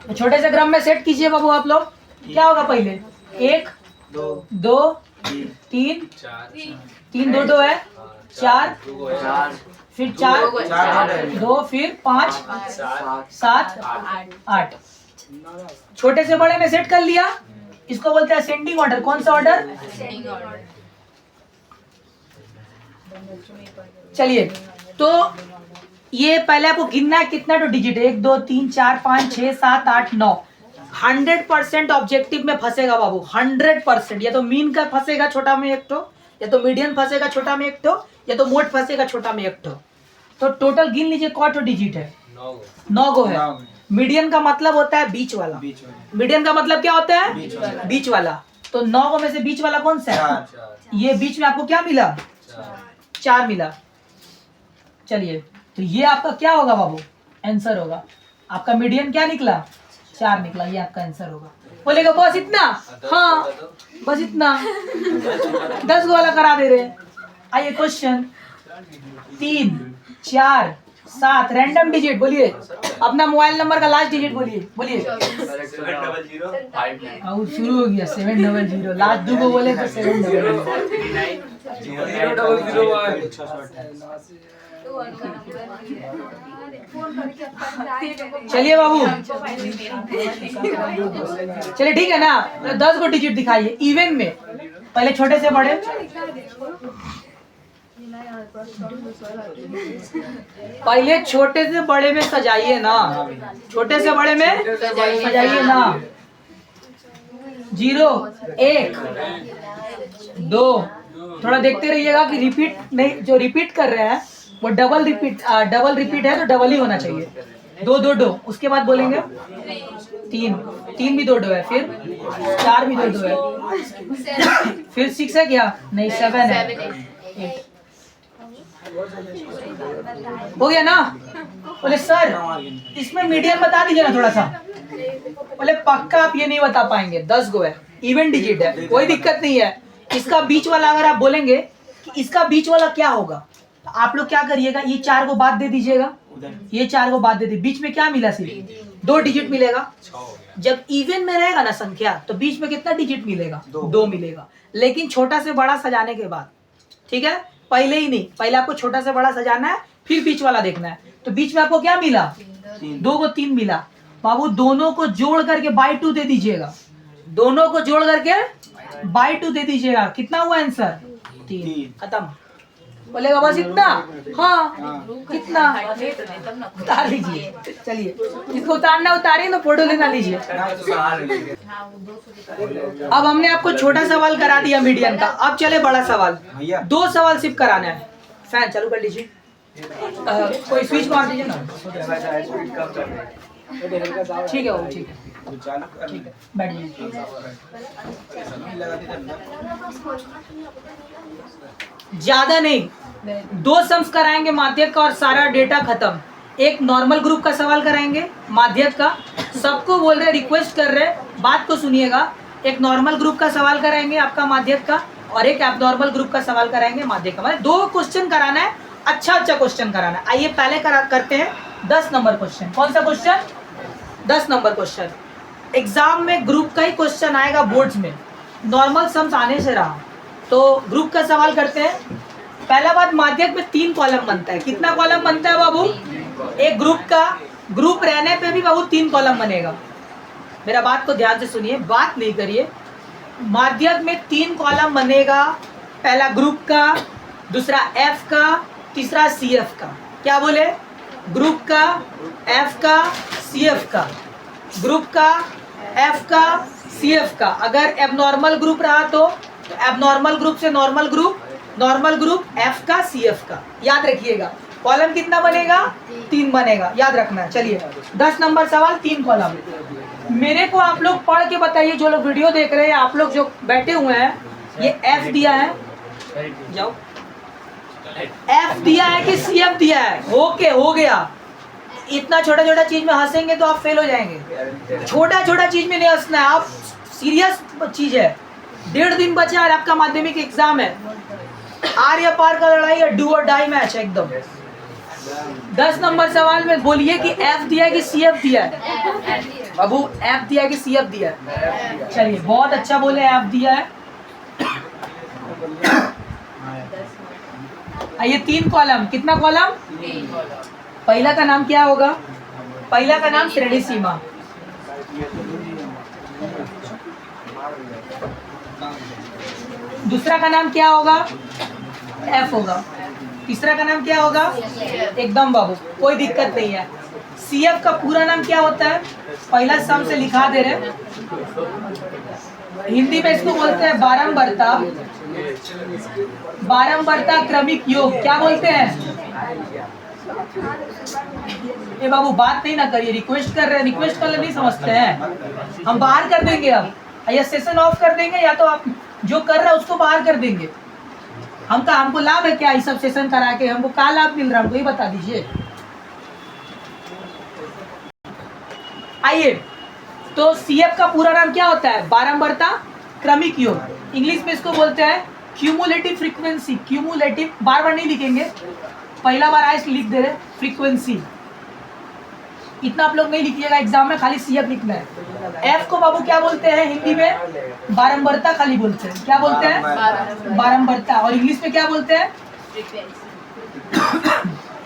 तो छोटे से क्रम में सेट कीजिए बाबू आप लोग। क्या होगा पहले 1 2 3 3 2 2 है 4 फिर 4 2 फिर 5 7 8 छोटे से बड़े में सेट कर लिया। इसको बोलते हैं असेंडिंग ऑर्डर। कौन सा ऑर्डर चलिए तो ये पहले आपको गिनना है कितना तो डिजिट है 1 2 3 4 5 6 7 8 9 100% ऑब्जेक्टिव में फंसेगा बाबू 100%। या तो मीन का फंसेगा छोटा में एक तो या तो मीडियन फंसेगा छोटा में एक तो या तो मोड फंसेगा छोटा में एक तो टोटल गिन लीजिए कौन डिजिट है 9 गो है। मीडियन का मतलब होता है बीच वाला। मीडियन का मतलब क्या होता है बीच वाला। तो 9 गो में से बीच वाला कौन सा है ये बीच में आपको क्या मिला 4 मिला। चलिए तो ये आपका क्या होगा बाबू आंसर होगा। आपका मीडियन क्या निकला 4 निकला। ये आपका आंसर होगा। बोलेगा बस इतना हाँ बस इतना 10 गो वाला करा दे रहे हैं। आइए क्वेश्चन 3 4 7 रैंडम डिजिट बोलिए। अपना मोबाइल नंबर का लास्ट डिजिट बोलिए और शुरू हो गया 700 लास्ट 2 को बोले तो 700 चलिए बाबू चलिए ठीक है ना। 10 को डिजिट दिखाइए इवन में पहले छोटे से बड़े। पहले छोटे से बड़े में सजाइए ना। छोटे से बड़े में सजाइए ना। 0 1 2 थोड़ा देखते रहिएगा कि रिपीट नहीं जो रिपीट कर रहे हैं वो डबल रिपीट है तो डबल ही होना चाहिए। 2 2 2 उसके बाद बोलेंगे 3 3 भी 2 है, फिर 4 भी 2 है, फिर 6 है क्या? नहीं 7 है, 8 हो गया ना? बोले सर इसमें मीडियन बता दीजिए ना थोड़ा सा। बोले पक्का आप ये नहीं बता पाएंगे, 10 गो है, इवन डिजिट है, कोई दिक्कत नहीं है। इसका बीच वाला अगर आप बोलेंगे कि इसका बीच वाला क्या होगा, तो आप लोग क्या करिएगा, ये 4 को बाद दे दीजिएगा, ये 4 को बाद दे दीजिए, बीच में क्या मिला? सिर्फ 2 डिजिट मिलेगा। जब इवन में रहेगा ना संख्या, तो बीच में कितना डिजिट मिलेगा? 2 मिलेगा। लेकिन छोटा से बड़ा सजाने के बाद, ठीक है, पहले ही नहीं, पहले आपको छोटा से बड़ा सजाना है, फिर बीच वाला देखना है। तो बीच में आपको क्या मिला? 2 को 3 मिला। बाबू दोनों को जोड़ करके बाई 2 दे दीजिएगा, दोनों को जोड़ करके बाई 2 दे दीजिएगा। कितना हुआ आंसर? 3। खत्म। बोलेगा बस इतना? हाँ कितना? उतार लीजिए। चलिए जिसको उतारना उतारिए, तो फोटो लेना लीजिए। अब हमने आपको छोटा सवाल करा दिया मीडियम का, अब चले बड़ा सवाल। 2 सवाल सिर्फ कराना है। फैन चालू कर लीजिए, कोई स्विच मार दीजिए ना। ठीक है वो, ठीक है, बैठिए। ज्यादा नहीं, 2 सम्स कराएंगे माध्यक का और सारा डेटा खत्म। एक नॉर्मल ग्रुप का सवाल कराएंगे माध्यक का, सबको बोल रहे, रिक्वेस्ट कर रहे, बात को सुनिएगा। एक नॉर्मल ग्रुप का सवाल कराएंगे आपका माध्यक का, और एक एबनॉर्मल ग्रुप का सवाल कराएंगे माध्यक का। मतलब 2 क्वेश्चन कराना है, अच्छा क्वेश्चन कराना है। आइए पहले करते हैं 10 नंबर क्वेश्चन। कौन सा क्वेश्चन? 10 number question. एग्जाम में ग्रुप का ही क्वेश्चन आएगा, बोर्ड्स में नॉर्मल सम्स आने से रहा, तो ग्रुप का सवाल करते हैं। पहला बात, माध्यक में 3 कॉलम बनता है। कितना कॉलम बनता है बाबू? एक ग्रुप का, ग्रुप रहने पे भी बाबू 3 कॉलम बनेगा। मेरा बात को ध्यान से सुनिए, बात नहीं करिए। माध्यक में 3 कॉलम बनेगा, पहला ग्रुप का, दूसरा एफ का, तीसरा सी एफ का। क्या बोले? ग्रुप का, एफ का, सी एफ का, ग्रुप का, एफ का, सी एफ का। अगर एबनॉर्मल ग्रुप रहा तो एबनॉर्मल ग्रुप से normal group, normal group F का, सी एफ का। याद रखिएगा, कॉलम कितना बनेगा? 3 बनेगा, याद रखना है। चलिए 10 नंबर सवाल, 3 कॉलम। मेरे को आप लोग पढ़ के बताइए, जो लोग वीडियो देख रहे हैं, आप लोग जो बैठे हुए हैं, ये एफ दिया है, जाओ, एफ दिया है कि सी एफ दिया है? ओके, हो गया। इतना छोटा छोटा चीज में हंसेंगे तो आप फेल हो जाएंगे। छोटा छोटा चीज में नहीं हंसना है, आप सीरियस चीज है। 1.5 दिन बचा है, आपका माध्यमिक एग्जाम है। आर या पार का लड़ाई है, डू और डाई मैच है एकदम। 10 नंबर सवाल में बोलिए कि एफ दिया है कि सी एफ दिया है? बाबू एफ दिया है कि सी एफ दिया है? चलिए बहुत अच्छा बोले, एफ दिया है। आइए 3 कॉलम। कितना कॉलम? पहला का नाम क्या होगा? पहला का नाम श्रेणी सीमा, दूसरा का नाम क्या होगा? एफ होगा, तीसरा का नाम क्या होगा? एकदम बाबू कोई दिक्कत नहीं है। सी एफ का पूरा नाम क्या होता है? पहला सम से लिखा दे रहे, हिंदी में इसको बोलते हैं बारंबारता, बारंबारता क्रमिक योग। क्या बोलते हैं? ये बाबू बात नहीं ना करिए, रिक्वेस्ट कर रहे हैं, रिक्वेस्ट कर नहीं समझते हैं। हम बाहर कर देंगे, अब या सेशन ऑफ कर देंगे, या तो आप जो कर रहे हैं उसको बाहर कर देंगे। हमको लाभ है क्या? ये सब सेशन करा के हमको क्या लाभ मिल रहा है, हमको ये बता दीजिए। आइए, तो सीएफ का पूरा नाम क्या होता है? बारंबारता क्रमिक योग। इंग्लिश में इसको बोलते हैं क्यूमुलेटिव फ्रीक्वेंसी। क्यूमुलेटिव बार बार नहीं लिखेंगे, पहला बार आए लिख दे रहे फ्रीक्वेंसी। इतना आप लोग नहीं लिखिएगा एग्जाम में, खाली सीएफ लिखना है। एफ को बाबू क्या बोलते हैं हिंदी में? बारंबारता खाली बोलते हैं। क्या बोलते हैं? बारंबारता। और इंग्लिश में क्या बोलते हैं?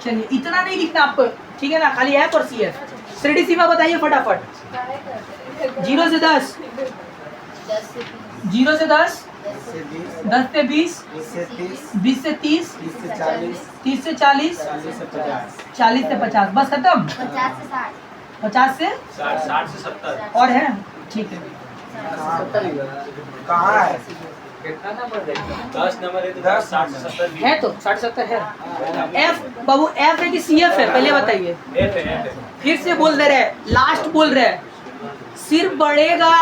चलिए इतना नहीं लिखना आपको, ठीक है ना? खाली एफ और सीएफ। श्रेणी सीमा बताइए फटाफट। 0 से 10, 0 से 10, 10 से 20, 20 से 30, 30 से 40, 40 से 50, बस खत्म। 50 से 60 से 70 और है, ठीक है। कहाँ है? 10 नंबर है तो 60 से 70 भी है तो 60-70 है। एफ बाबू एफ है कि सी एफ है? पहले बताइए। F है। फिर से बोल दे रहे, लास्ट बोल रहे। सिर्फ बढ़ेगा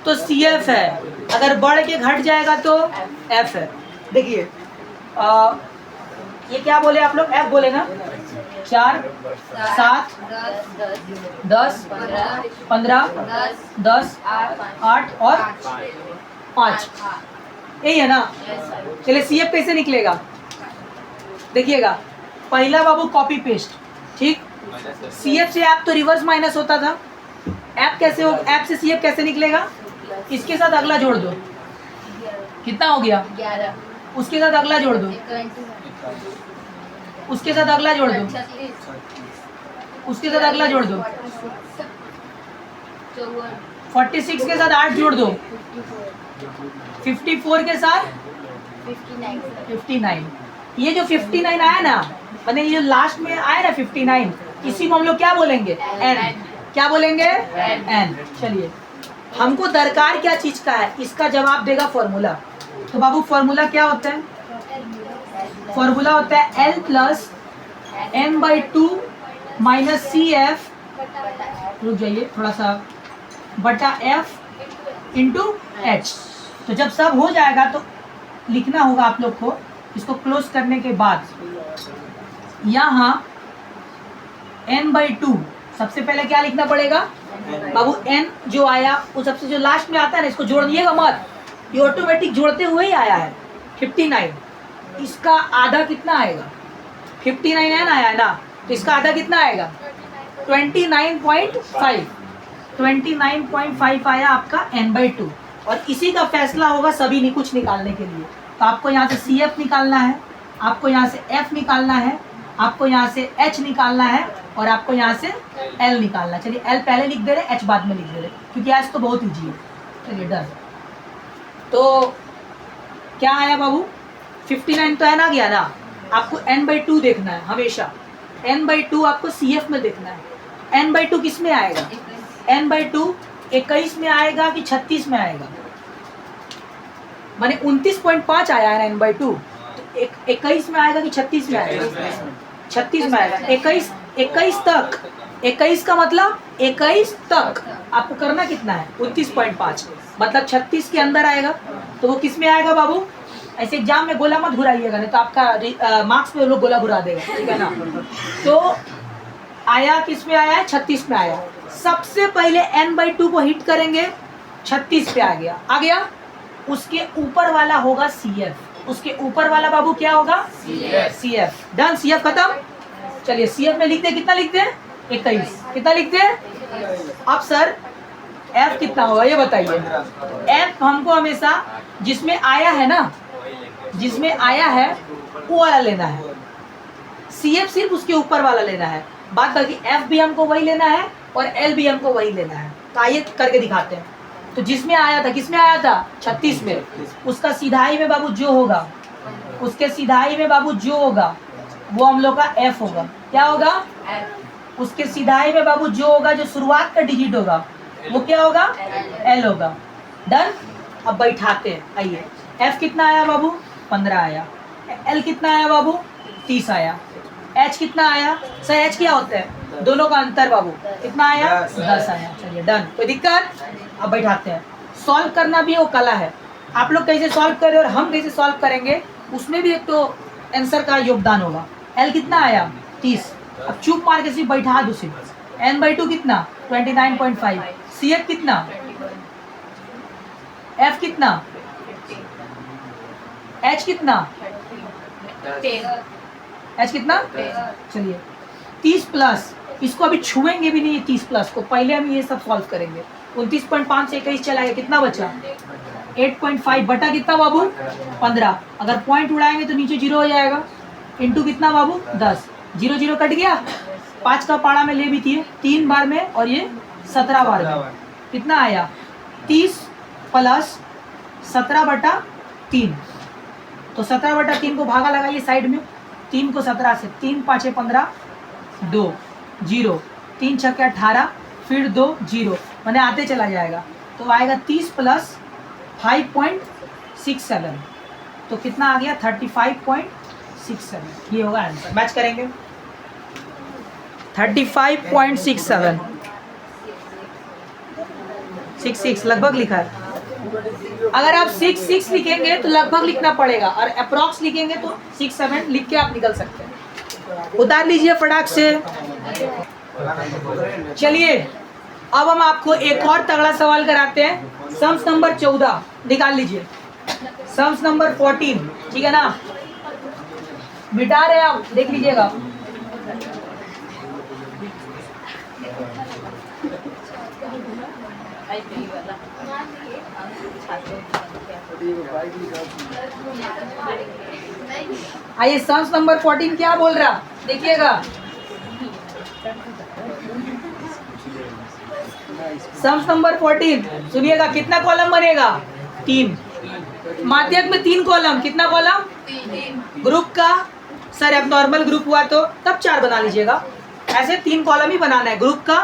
तो CF है, अगर बढ़ के घट जाएगा तो F है। देखिए ये क्या बोले आप लोग, F बोले ना, 4 7 10 15 10 8 और 5, यही है ना। चलिए CF कैसे निकलेगा, देखिएगा। पहला बाबू कॉपी पेस्ट, ठीक। CF से ऐप तो रिवर्स माइनस होता था, ऐप कैसे हो, ऐप से CF कैसे निकलेगा, इसके साथ अगला जोड़ दो, कितना हो गया, 11 उसके साथ अगला जोड़ दो, उसके साथ अगला जोड़ दो, उसके साथ अगला जोड़ दो, 46 के साथ 8 जोड़ दो, 54 के साथ 59। ये जो 59 आया ना, मैंने ये लास्ट में आया ना 59, इसी को हम लोग क्या बोलेंगे, N। क्या बोलेंगे, N। चलिए हमको दरकार क्या चीज का है, इसका जवाब देगा फॉर्मूला। तो बाबू फॉर्मूला क्या होता है, फॉर्मूला होता है L plus M/2 minus CF, रुक जाइए थोड़ा सा, बटा F इंटू H। तो जब सब हो जाएगा तो लिखना होगा आप लोग को, इसको क्लोज करने के बाद यहाँ N/2, सबसे पहले क्या लिखना पड़ेगा बाबू, N जो आया वो सबसे जो लास्ट में आता है ना, इसको जोड़िएगा मत, ये ऑटोमेटिक जोड़ते हुए ही आया है 59। इसका आधा कितना आएगा, 59 N आया है ना, तो इसका आधा कितना आएगा 29.5, 29.5 आया आपका N/2। और इसी का फैसला होगा सभी कुछ निकालने के लिए। तो आपको यहाँ से CF निकालना है, आपको यहाँ से F निकालना है, आपको यहाँ से H निकालना है, और आपको यहाँ से L निकालना है। चलिए L पहले लिख दे रहे, H बाद में लिख दे रहे, क्योंकि H तो बहुत ईजी है। चलिए डन। तो क्या आया बाबू, 59 तो N आ गया ना, आपको N/2 देखना है हमेशा, N/2 आपको CF में देखना है। N/2 किस में आएगा, N/2 21 में आएगा कि 36 में आएगा, माने 29.5 आया है N/2, तो 21 में आएगा कि 36 में आएगा, 36 में आएगा। 21 तक, 21 का मतलब 21 तक आपको करना कितना है 29.5, मतलब 36 के अंदर आएगा। तो वो किस में आएगा बाबू, ऐसे एग्जाम में गोला मत घुराइएगा, नहीं तो आपका मार्क्स में लोग गोला घुरा देगा, ठीक है ना। तो आया किस में आया है, 36 में आया। सबसे पहले N/2 को हिट करेंगे, 36 पे आ गया, उसके ऊपर वाला होगा CF, उसके ऊपर वाला बाबू क्या होगा, CF। डन, CF खत्म। चलिए CF में लिखते हैं, कितना लिखते हैं 21, कितना लिखते हैं। अब सर F कितना होगा ये बताइए। F हमको हमेशा जिसमें आया है ना, जिसमें आया है वो वाला लेना है, CF सिर्फ उसके ऊपर वाला लेना है, बात बाकी F भी हमको वही लेना है और L भी हमको वही लेना है। तो आइए करके दिखाते हैं। तो जिसमें आया था, किसमें आया था 36 में, उसका सीधाई में बाबू जो होगा, उसके सीधाई में बाबू जो होगा वो हम लोग का F होगा। क्या होगा, उसके सीधाई में बाबू जो होगा, जो शुरुआत का डिजिट होगा वो क्या होगा, L होगा। डन। अब बैठाते हैं, आइए। F कितना आया बाबू, 15 आया। L कितना आया बाबू, 30 आया। H कितना आया सर, H क्या होता है, दोनों का अंतर बाबू, कितना आया 10 आया। चलिए डन, कोई दिक्कत। अब बैठाते हैं। सॉल्व करना भी वो कला है, आप लोग कैसे सॉल्व करें और हम कैसे सॉल्व करेंगे, उसमें भी एक तो आंसर का योगदान होगा। L कितना आया 30, अब चुप मार के सिर्फ बैठा दो सिर्फ। N/2 कितना 29.5, CF कितना, F कितना, H कितना, H कितना। चलिए 30 प्लस, इसको अभी छुएंगे भी नहीं 30 प्लस को, पहले हम ये सब सॉल्व करेंगे। 29.5 से 21 चला गया, कितना बचा 8.5 बटा कितना बाबू 15। अगर पॉइंट उड़ाएंगे तो नीचे 0 हो जाएगा, इंटू कितना बाबू 10, 0 0 कट गया। 5 का पाड़ा में ले भी थी 3 बार में, और ये 17 बार में, कितना आया 30 प्लस 17/3। तो 17/3 को भागा लगाइए साइड में, 3 को 17 से, 3 5 15, 2 0, 3 6 18, फिर 2 0, मैंने आते चला जाएगा। तो आएगा 30 प्लस 5.67, तो कितना आ गया 35.67। ये होगा आंसर, मैच करेंगे 35.67। 6 लगभग लिखा है। अगर आप 6 लिखेंगे तो लगभग लिखना पड़ेगा, और अप्रॉक्स लिखेंगे तो 6 7 लिख के आप निकल सकते हैं। उतार लीजिए फटाक से। चलिए अब हम आपको एक और तगड़ा सवाल कराते हैं। सम्स नंबर 14 निकाल लीजिए, सम्स नंबर 14, ठीक है ना। मिटा रहे हैं आप, देख लीजिएगा। आइए सम्स नंबर 14 क्या बोल रहा, देखिएगा। सम्स नंबर 14 सुनिएगा, कितना कॉलम बनेगा? 3। माध्यक में 3 कॉलम, कितना कॉलम? ग्रुप का सर एबनॉर्मल ग्रुप हुआ तो तब 4 बना लीजिएगा। ऐसे 3 कॉलम ही बनाना है, ग्रुप का,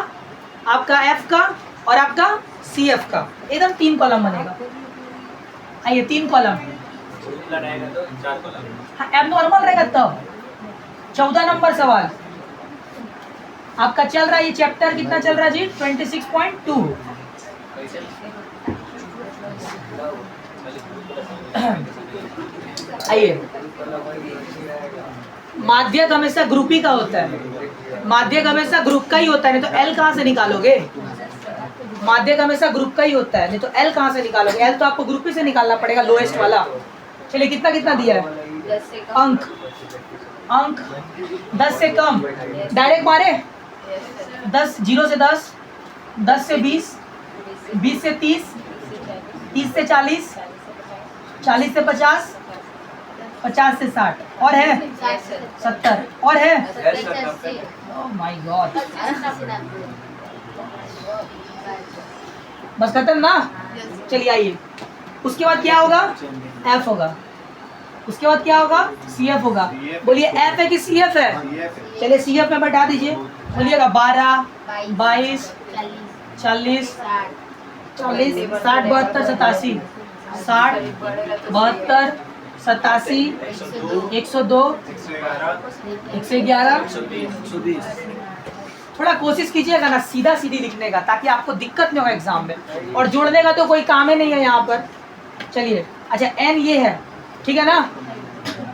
आपका एफ का और आपका सी एफ का, एकदम 3 कॉलम बनेगा। आइए 3 कॉलम, रहेगा तो 4 कॉलम। हाँ एबनॉर्मल रहेगा तब। 14 नंबर सवाल आपका चल रहा है, ये चैप्टर कितना चल रहा है जी? 26.2। आइए, माध्यक हमेशा ग्रुप ही का होता है, माध्यक हमेशा ग्रुप का ही होता है, नहीं तो एल कहाँ से निकालोगे? माध्यक हमेशा ग्रुप का ही होता है, नहीं तो एल कहाँ से निकालोगे? एल तो आपको ग्रुप ही से निकालना पड़ेगा, लोएस्ट वाला। चलिए कितना कितना दिया है? अंक 10 से कम, डायरेक्ट मारे। 10 0 से 10, 10 से 20, 20 से 30, 30 से 40, 40 से 50, 50 से 60, और है 70, और है ओह माय गॉड। बस खत्म ना? चलिए आइए, उसके बाद क्या होगा? एफ होगा। उसके बाद क्या होगा? सी एफ होगा। बोलिए एफ है कि सी एफ है? चलिए सी एफ में बैठा दीजिए, बोलिएगा 12, 22, 40, 40, 60, 72, 87, 60, 72, 87, 102, 111। थोड़ा कोशिश कीजिएगा ना सीधा सीधी लिखने का, ताकि आपको दिक्कत नहीं होगा एग्जाम में, और जोड़ने का तो कोई काम ही नहीं है यहाँ पर। चलिए अच्छा, एन ये है, ठीक है ना।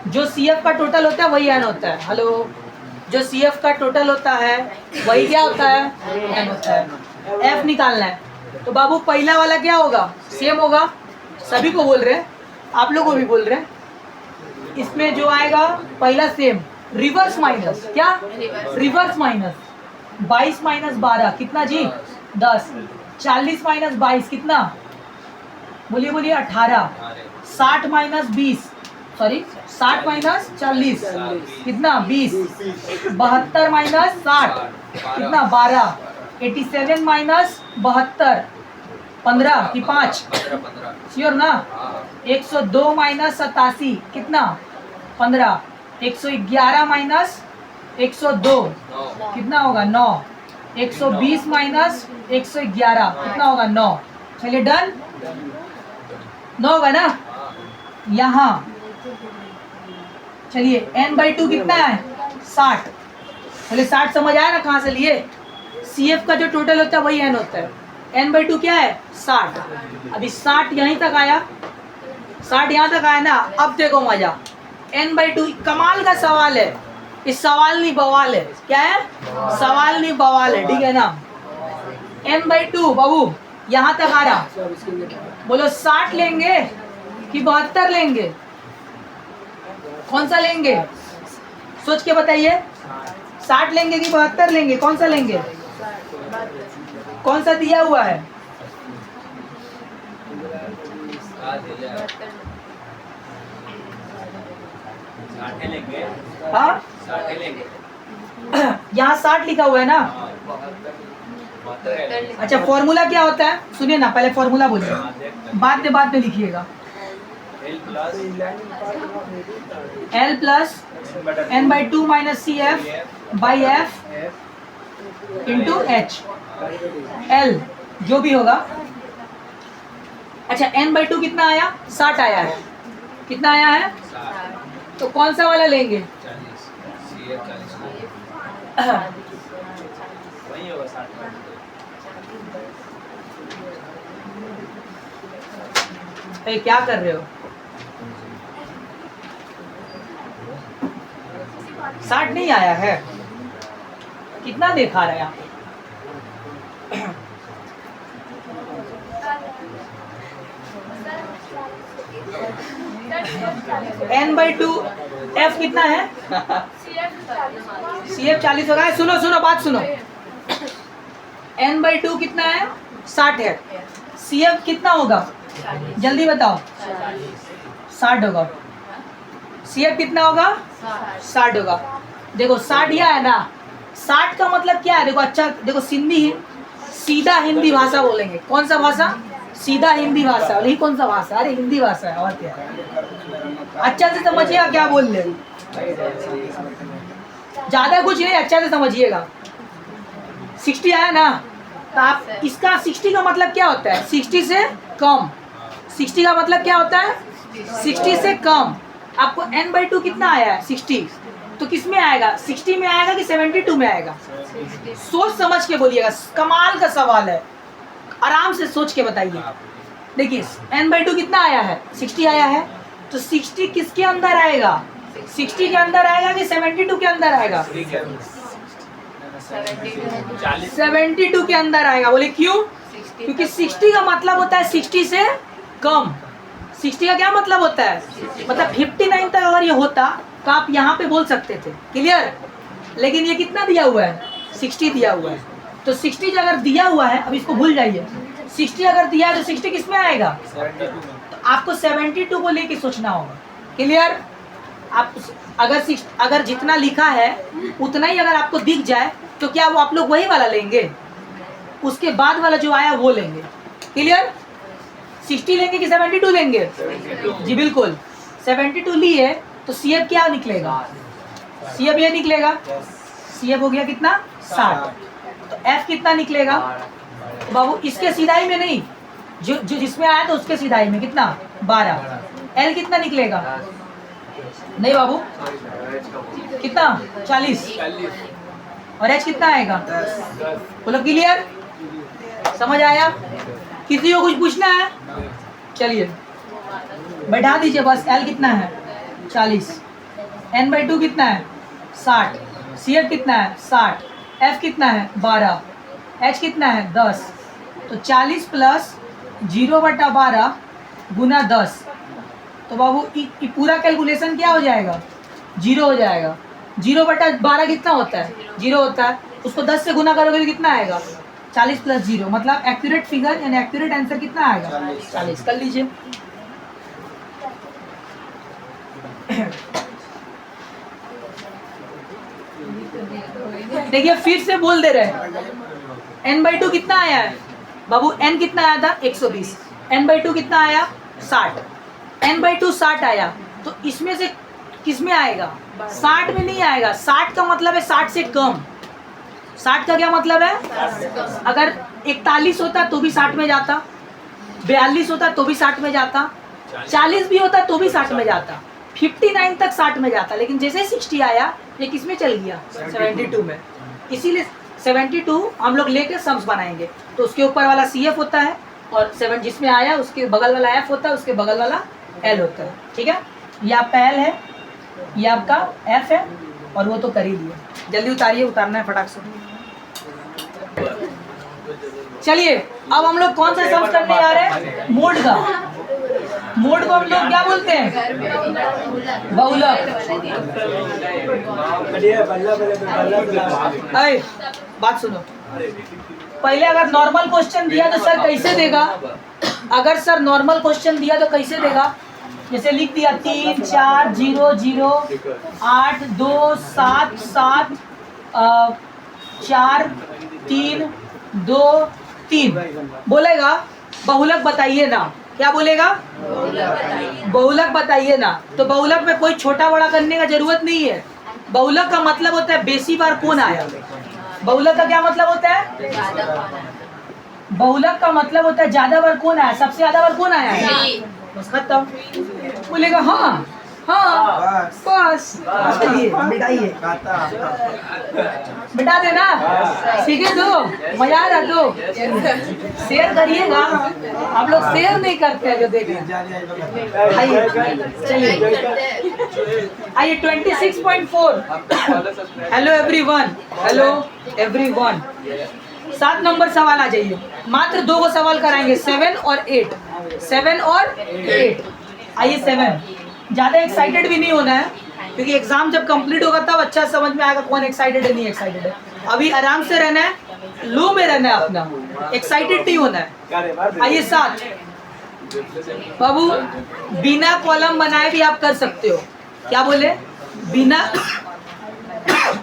जो सी एफ का टोटल होता है वही एन होता है। हेलो, जो सी एफ का टोटल होता है वही क्या होता है? एन होता है। एफ निकालना है तो बाबू पहला वाला क्या होगा? सेम होगा, सभी को बोल रहे हैं, आप लोग को भी बोल रहे हैं। इसमें जो आएगा पहला सेम, रिवर्स माइनस, क्या? Reverse minus. 22 माइनस 12 कितना जी? 10। 40 माइनस 22 कितना? बोलिए बोलिए 18। 60 माइनस 20, सॉरी 60 माइनस 40 कितना? 20। 72 माइनस 60 कितना? 12। 87 माइनस 72 15 कि 5? श्योर ना? 102 माइनस 87 कितना? 15। 111 माइनस 102 कितना होगा? 9। 120 माइनस 111 कितना होगा? 9। चलिए डन, 9 होगा ना यहाँ। चलिए n/2 कितना है? 60। चलिए 60 समझ आया ना कहाँ से लिए? सी एफ का जो टोटल होता है वही n होता है। n/2 क्या है? 60। अभी 60 यहीं तक आया, 60 यहाँ तक आया ना। अब देखो मजा, n/2 कमाल का सवाल है। इस सवाल नहीं बवाल है, क्या है? सवाल नहीं बवाल है, ठीक है ना। n/2 बाबू यहाँ तक आ रहा, बोलो 60 लेंगे कि 72 लेंगे? कौन सा लेंगे? सोच के बताइए, 60 लेंगे कि 72 लेंगे? कौन सा लेंगे? कौन सा दिया हुआ है? हाँ यहाँ 60 लिखा हुआ है ना। अच्छा फॉर्मूला क्या होता है? सुनिए ना, पहले फॉर्मूला बोलिए, बाद में लिखिएगा। L plus n/2 minus c f by f into h. L जो भी होगा। अच्छा n/2 कितना आया? 60 आया है। कितना आया है? तो कौन सा वाला लेंगे? ए, क्या कर रहे हो? 60 नहीं आया है, कितना दिखा रहा है यहाँ पे? n/2 f कितना है? CF 40 होगा। सुनो सुनो बात सुनो, n/2 कितना है? 60 है। CF कितना होगा? जल्दी बताओ। 60 होगा। CF कितना होगा? 60 होगा। देखो 60 यह है ना, 60 का मतलब क्या है? देखो अच्छा देखो, सिंधी सीधा हिंदी भाषा बोलेंगे। कौन सा भाषा? सीधा हिंदी भाषा। नहीं कौन सा भाषा? अरे हिंदी भाषा है, और क्या है? अच्छा से समझिएगा क्या बोल रहे हैं, ज्यादा कुछ नहीं, अच्छा से समझिएगा। 60 आया ना, तो आप इसका 60 का मतलब क्या होता है? 60 से कम। 60 का मतलब क्या होता है? 60 से कम। आपको n/2 कितना आया है? 60। तो किस में आएगा? 60 में आएगा कि 72 में आएगा? सोच समझ के बोलिएगा, कमाल का सवाल है, आराम से सोच के बताइए। देखिए n/2 कितना आया है? 60 आया है। तो 60 किसके अंदर आएगा? 60 के अंदर आएगा कि 72 के अंदर आएगा? 72 के अंदर आएगा। बोले क्यों? क्योंकि 60 का मतलब होता है 60 से कम। 60 का क्या मतलब होता है? मतलब 59 तक अगर ये होता तो आप यहाँ पे बोल सकते थे, क्लियर। लेकिन ये कितना दिया हुआ है? 60 दिया हुआ है। तो 60 अगर दिया हुआ है, अब इसको भूल जाइए, 60 अगर दिया है तो 60 किस में आएगा? तो आपको 72 को लेके सोचना होगा, क्लियर। आप अगर जितना लिखा है उतना ही अगर आपको दिख जाए तो क्या वो आप लोग वही वाला लेंगे? उसके बाद वाला जो आया वो लेंगे, क्लियर। 60 लेंगे कि 72 लेंगे? जी बिल्कुल, 72 लिए तो CF क्या निकलेगा? CF ये निकलेगा। CF हो गया कितना? 60। तो F कितना निकलेगा? तो बाबू इसके सीधाई में नहीं, जो जिसमें आया तो उसके सीधाई में कितना? 12। L कितना निकलेगा? नहीं बाबू कितना? 40। और H कितना आएगा? बोलो क्लियर, समझ आया? किसी को कुछ पूछना है? चलिए बैठा दीजिए बस। L कितना है? 40। n/2 कितना है? 60। CF कितना है? 60। F कितना है? 12। H कितना है? 10। तो 40 प्लस 0/12 गुना 10। तो बाबू ये पूरा कैलकुलेशन क्या हो जाएगा? 0 हो जाएगा। 0/12 कितना होता है? 0 होता है। उसको 10 से गुना करोगे तो कितना आएगा? 40 प्लस 0, मतलब एक्यूरेट फिगर यानी एक्यूरेट आंसर कितना आएगा? 40। कर लीजिए। देखिए फिर से बोल दे रहे हैं, n/2 कितना आया है? बाबू n कितना आया था? 120। n/2 कितना आया? 60। n/2 60 आया, तो इसमें से किस में आएगा? 60 में नहीं आएगा। 60 का मतलब है 60 से कम। 60 का क्या मतलब है? अगर 41 होता तो भी 60 में जाता, 42 होता तो भी 60 में जाता, 40 भी होता तो भी 60 में जाता, 59 तक 60 में जाता। लेकिन जैसे 60 आया ये किस में चल गया? 72 में। इसीलिए 72 हम लोग लेके सम्स बनाएंगे, तो उसके ऊपर वाला CF होता है और 7 जिसमें आया उसके बगल वाला F होता है, उसके बगल वाला L होता है, ठीक है। ये आपका L है, ये आपका F है, और वो तो कर ही लिए। जल्दी उतारिए, उतारना है फटाक से। चलिए अब हम लोग कौन सा सम्स करने जा रहे हैं? मोड का। मोड को हम लोग क्या बोलते हैं? बहुलक। अरे बात सुनो, पहले अगर नॉर्मल क्वेश्चन दिया तो सर कैसे देगा? अगर सर नॉर्मल क्वेश्चन दिया तो कैसे देगा? जैसे लिख दिया 3 4 0 0 8 2 7 7 4 3 2 3 बोलेगा बहुलक बताइए ना। क्या बोलेगा? बहुलक बताइए ना। तो बहुलक में कोई छोटा बड़ा करने का जरूरत नहीं है। बहुलक का मतलब होता है बेसी बार कौन आया। बहुलक का क्या मतलब होता है? बहुलक का मतलब होता है ज्यादा बार कौन आया, सबसे ज्यादा बार कौन आया है, बस खत्म। बोलेगा हाँ हाँ बस चलिए मिटाइए, मिटा देना, सीखे तो मजा आ रहा तो शेयर करिएगा। आप लोग शेयर नहीं करते हैं जो देख रहे हैं। आइए आइए 26.4। Hello everyone, hello everyone. 7 number सवाल आ जाइए। मात्र 2 को सवाल कराएंगे, 7 और 8। 7 और 8। आइए 7। ज़्यादा एक्साइटेड भी नहीं होना है, क्योंकि एग्जाम जब कंप्लीट होगा तब अच्छा समझ में आएगा कौन एक्साइटेड है नहीं एक्साइटेड है। अभी आराम से रहना है, लो में रहना है, अपना एक्साइटेड नहीं होना है। आइए 7। बाबू बिना कॉलम बनाए भी आप कर सकते हो। क्या बोले?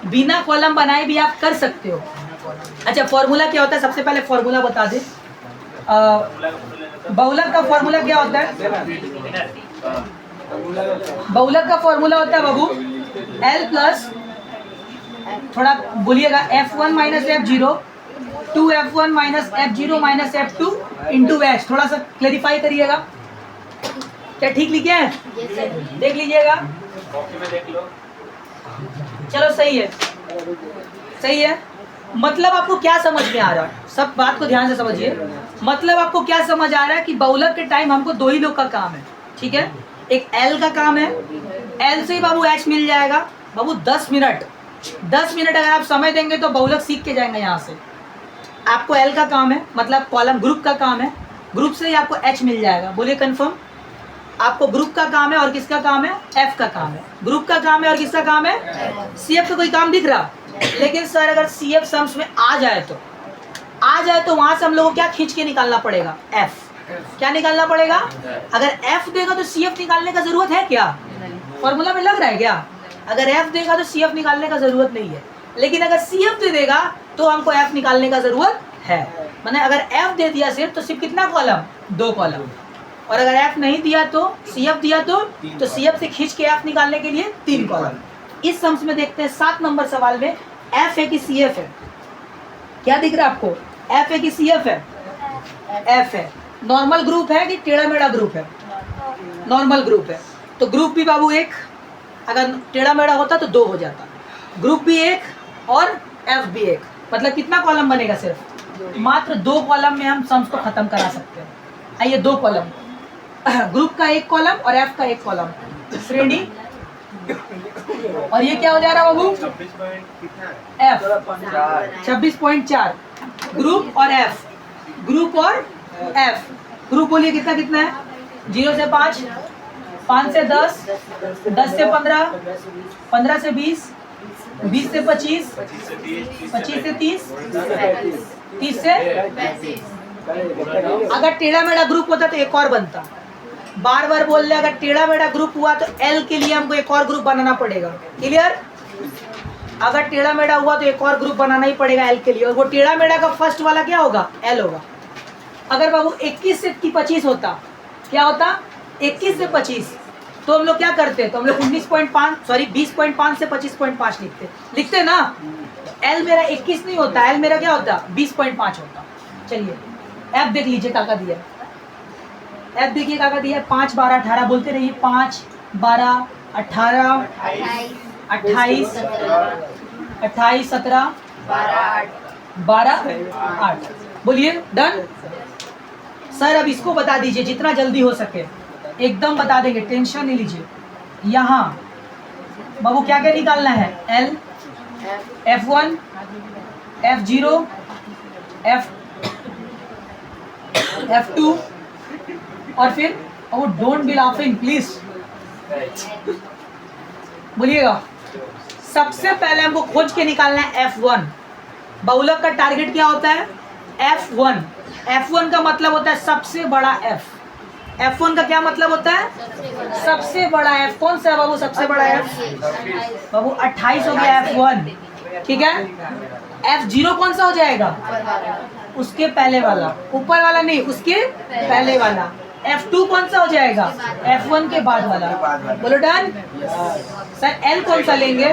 बिना कॉलम बनाए भी आप कर सकते हो। अच्छा, फॉर्मूला क्या होता है? सबसे पहले फॉर्मूला बता दे। बहुलक का फॉर्मूला क्या होता है? बहुलक का फॉर्मूला होता है बाबू L प्लस, थोड़ा बोलिएगा, F1 minus F0, 2F1 minus F0 minus F2 into H। थोड़ा सा क्लेरिफाई करिएगा। क्या ठीक लिखे हैं? देख लीजिएगा, चलो सही है, सही है। मतलब आपको क्या समझ में आ रहा है? सब बात को ध्यान से समझिए। मतलब आपको क्या समझ आ रहा है कि बहुलक के टाइम हमको 2 ही लोग का काम है, ठीक है। एक L का काम है, L से ही बाबू H मिल जाएगा। बाबू 10 मिनट अगर आप समय देंगे तो बहुलक सीख के जाएंगे। यहाँ से आपको L का काम है, मतलब कॉलम ग्रुप का काम है, ग्रुप से ही आपको H मिल जाएगा। बोलिए कंफर्म। आपको ग्रुप का काम है और किसका काम है? F का काम है। ग्रुप का काम है और किसका काम है? CF का कोई काम दिख रहा? लेकिन सर अगर CF सम्स में आ जाए तो वहां से हम लोगों को क्या खींच के निकालना पड़ेगा? F। क्या निकालना पड़ेगा? अगर F देगा तो CF निकालने का जरूरत है क्या? फॉर्मूला में लग रहा है क्या? अगर F देगा तो CF निकालने का जरूरत नहीं है, लेकिन अगर CF दे देगा तो हमको F निकालने का जरूरत है। माने अगर F दे दिया सिर्फ तो सिर्फ कितना कॉलम? 2 कॉलम। और अगर F नहीं दिया तो CF दिया तो CF से खींच के F निकालने के लिए 3 कॉलम। इस सम्स में देखते हैं 7 नंबर सवाल में F है कि CF है? क्या दिख रहा है आपको? F है कि CF है? F है। नॉर्मल ग्रुप है कि टेढ़ा मेढ़ा ग्रुप है? नॉर्मल ग्रुप है। तो ग्रुप भी बाबू 1, अगर टेढ़ा मेढ़ा होता तो 2 हो जाता। ग्रुप भी 1 और F भी 1, मतलब कितना कॉलम बनेगा? सिर्फ मात्र 2 कॉलम में हम सम्स को खत्म करा सकते हैं। आइए 2 कॉलम, ग्रुप का 1 कॉलम और F का 1 कॉलम, श्रेणी। और ये क्या हो जा रहा है बाबू? F 26.4। ग्रुप और F, ग्रुप और F। ग्रुप बोलिए कितना कितना है? 0 से 5, 5 से 10, 10 से 15, 15 से 20, 20 से 25, 25 से 30, 30 से। अगर टेढ़ा मेढ़ा ग्रुप होता तो एक और बनता। बार बार बोल रहे, अगर टेढ़ा मेढ़ा ग्रुप हुआ तो L के लिए हमको एक और ग्रुप बनाना पड़ेगा। क्लियर? अगर टेढ़ा मेढ़ा हुआ तो एक और ग्रुप बनाना ही पड़ेगा L के लिए, और वो टेढ़ा मेढ़ा का फर्स्ट वाला क्या होगा? L होगा। अगर बाबू 21 से 25 होता, क्या होता? 21 से 25, तो हम लोग क्या करते? तो हम लोग 20.5 से 25.5 लिखते ना। L मेरा 21 नहीं होता, L मेरा क्या होता? 20.5 होता। चलिए F देख लीजिए काका दिया। F देखिए काका दिया 5 12 18, बोलते रहिए 5 12 18 28 28 17 12 8। बोलिए डन। सर अब इसको बता दीजिए जितना जल्दी हो सके, एकदम बता देंगे, टेंशन नहीं लीजिए। यहाँ बाबू क्या क्या निकालना है? L, F1, F0, F2 और फिर वो डोंट बी लाफिंग प्लीज। बोलिएगा। सबसे पहले हमको खोज के निकालना है F1। बहुलक का टारगेट क्या होता है? F1। F1 का मतलब होता है सबसे बड़ा F। F1 का क्या मतलब होता है? सबसे बड़ा F। कौन सा है बाबू सबसे बड़ा F? बाबू 28 हो गया F1, ठीक है। F0 कौन सा हो जाएगा? उसके पहले वाला, ऊपर वाला नहीं, उसके पहले वाला। F2 कौन सा हो जाएगा? F1 के बाद वाला। बोलो डन। सर L कौन सा लेंगे?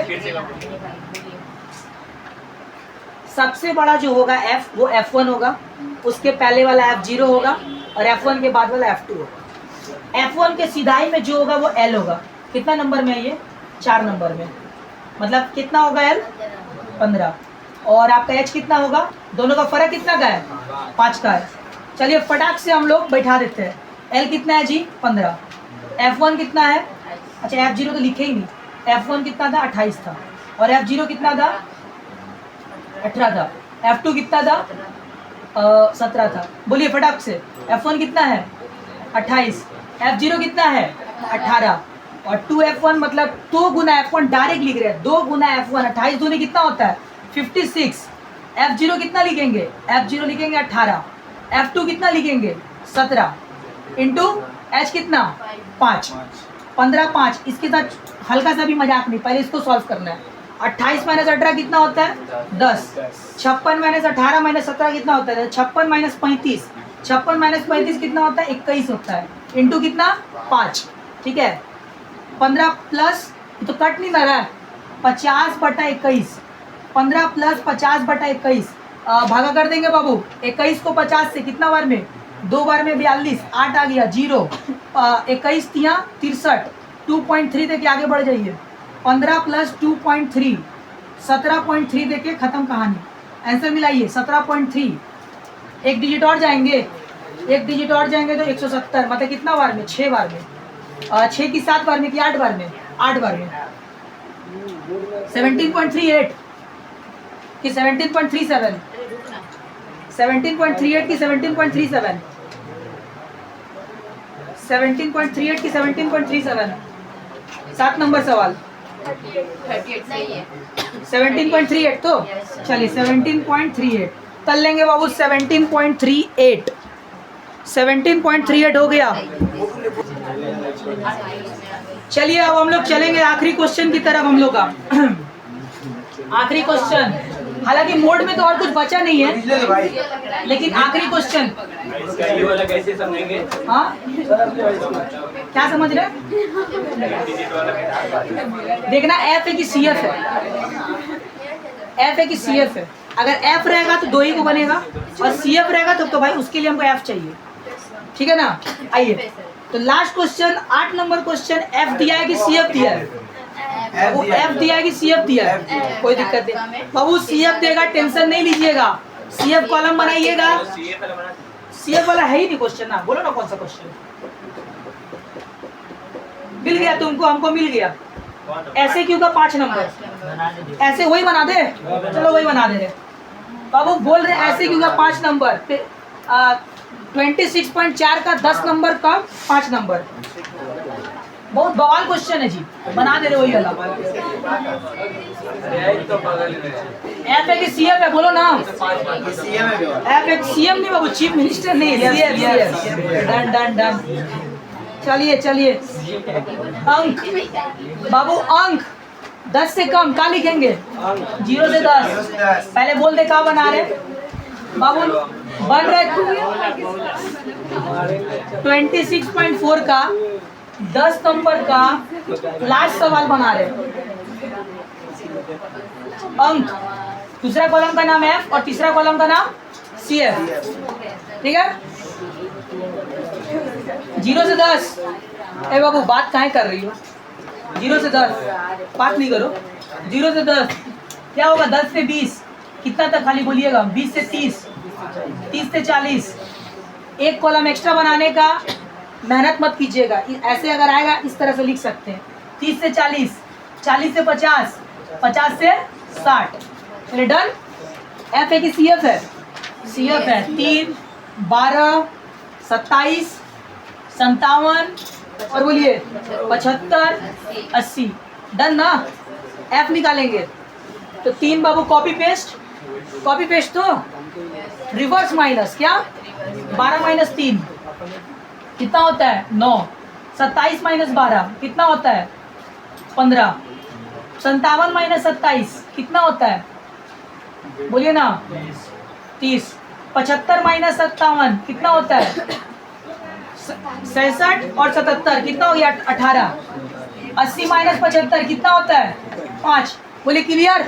सबसे बड़ा जो होगा F वो F1 होगा, उसके पहले वाला F0 होगा और F1 के बाद वाला F2 होगा। F1 के सीधाई में जो होगा वो L होगा, कितना नंबर में है ये? 4 नंबर में। मतलब कितना होगा L? 15। और आपका H कितना होगा? दोनों का फर्क कितना का है? 5 का है। चलिए फटाक से हम लोग बैठा देते हैं। L कितना है जी? 15। F1 कितना है? अच्छा F0 तो लिखे ही नहीं। F1 कितना था? 28 था। और F0 कितना था? 18 था। F2 कितना था? 17 था। बोलिए फटाक से। F1 कितना है? 28। F0 कितना है? 18। और 2F1 मतलब 2 गुना F1 डायरेक्ट लिख रहे हैं। 2 गुना F1 28 दूनी कितना होता है? 56। F0 कितना लिखेंगे? F0 लिखेंगे 18। F2 कितना लिखेंगे? 17 इंटू H कितना? 5। 15 5। इसके साथ हल्का सा भी मजाक नहीं, पहले इसको सॉल्व करना है। 28 माइनस 18 कितना होता है? 10। 56 माइनस 18 माइनस 17 कितना होता है? 56 माइनस 35। 56 माइनस 35 कितना होता है? 21 होता है। इंटू कितना? 5। ठीक है। 15 प्लस, तो कट नहीं ना रहा है, 50/21। 15 प्लस 50/21 भागा कर देंगे बाबू। 21 को 50 से कितना बार में? 2 बार में 42। 8 आ गया 0। 21 तिया 63। 2.3 देके आगे बढ़ जाइए। 15 प्लस 2.3 17.3 देके खत्म कहानी। आंसर मिलाइए 17.3। एक डिजिट और जाएंगे, एक डिजिट और जाएंगे तो 170। मतलब कितना बार में? 6 बार में। 6 की 7 बार में कि 8 बार में? 8 बार में। 17.38 कि 17.37? 17.38 की 17.37? 17.38 की 17.37? 7 नंबर सवाल। 38 सही है। 17.38 तो चलिए 17.38 कर लेंगे बाबू। 17.38 17.38 हो गया। चलिए अब हम लोग चलेंगे आखिरी क्वेश्चन की तरफ हम लोग का। आखिरी क्वेश्चन, हालांकि मोड में तो और कुछ बचा नहीं है, लेकिन आखिरी क्वेश्चन। इसका ये वाला कैसे समझेंगे? हाँ क्या समझ रहे हैं? देखना F है कि CF है। F है कि CF है। अगर F रहेगा तो 2 ही को बनेगा, और CF रहेगा तो भाई उसके लिए हमको F चाहिए। ठीक है ना? आइए तो last question 8 number question. F दिया है कि CF दिया है? वो F दिया है कि CF दिया है? कोई दिक्कत नहीं बाबू, CF देगा, टेंशन नहीं लीजिएगा। CF कॉलम बनाइएगा। CF वाला है ही नहीं क्वेश्चन ना। बोलो ना कौन सा क्वेश्चन मिल गया तुमको? हमको मिल गया। ऐसे क्यों का 5 नंबर? ऐसे वही बना दे। चलो वही बना दे रहे बाबू। बोल रहे ऐसे क्यों का 5 नंबर? 26.4 का 10 नंबर का 5 नंबर। बहुत बवाल क्वेश्चन है जी। बना दे रहे वही वाला। F है कि CF है? बोलो ना। F है CM नहीं बाबू, चीफ मिनिस्टर नहीं। CF। Done done done. चलिए चलिए। अंक बाबू, अंक 10 से कम का लिखेंगे? 0 से 10। पहले बोल दे का बना रहे बाबू। बन रहे 26.4 का 10 नंबर का लास्ट सवाल बना रहे। अंक, दूसरा कॉलम का नाम F और तीसरा कॉलम का नाम CF। ठीक है? 0 से 10। ए बाबू बात काहे कर रही हो? 0 से 10 बात नहीं करो। 0 से 10 क्या होगा? 10 से 20 कितना तक खाली बोलिएगा? 20 से 30, 30 से 40। एक कॉलम एक्स्ट्रा बनाने का मेहनत मत कीजिएगा। ऐसे अगर आएगा इस तरह से लिख सकते हैं। 30 से 40, 40 से 50, 50 से 60। चलिए डन। F है कि CF है? CF है। 3, 12, 27, 57 और बोलिए 75, 80। डन ना? F निकालेंगे तो 3 बाबू कॉपी पेस्ट। कॉपी पेस्ट तो रिवर्स माइनस क्या? 12 माइनस 3 कितना होता है? 9। 27 माइनस 12 कितना होता है? 15। 57 माइनस 27 कितना होता है? बोलिए ना। 30। 75 माइनस 57 कितना होता है? 67 और 77 कितना हो गया? 18। 80 माइनस 75 कितना होता है? 5। बोले क्लियर?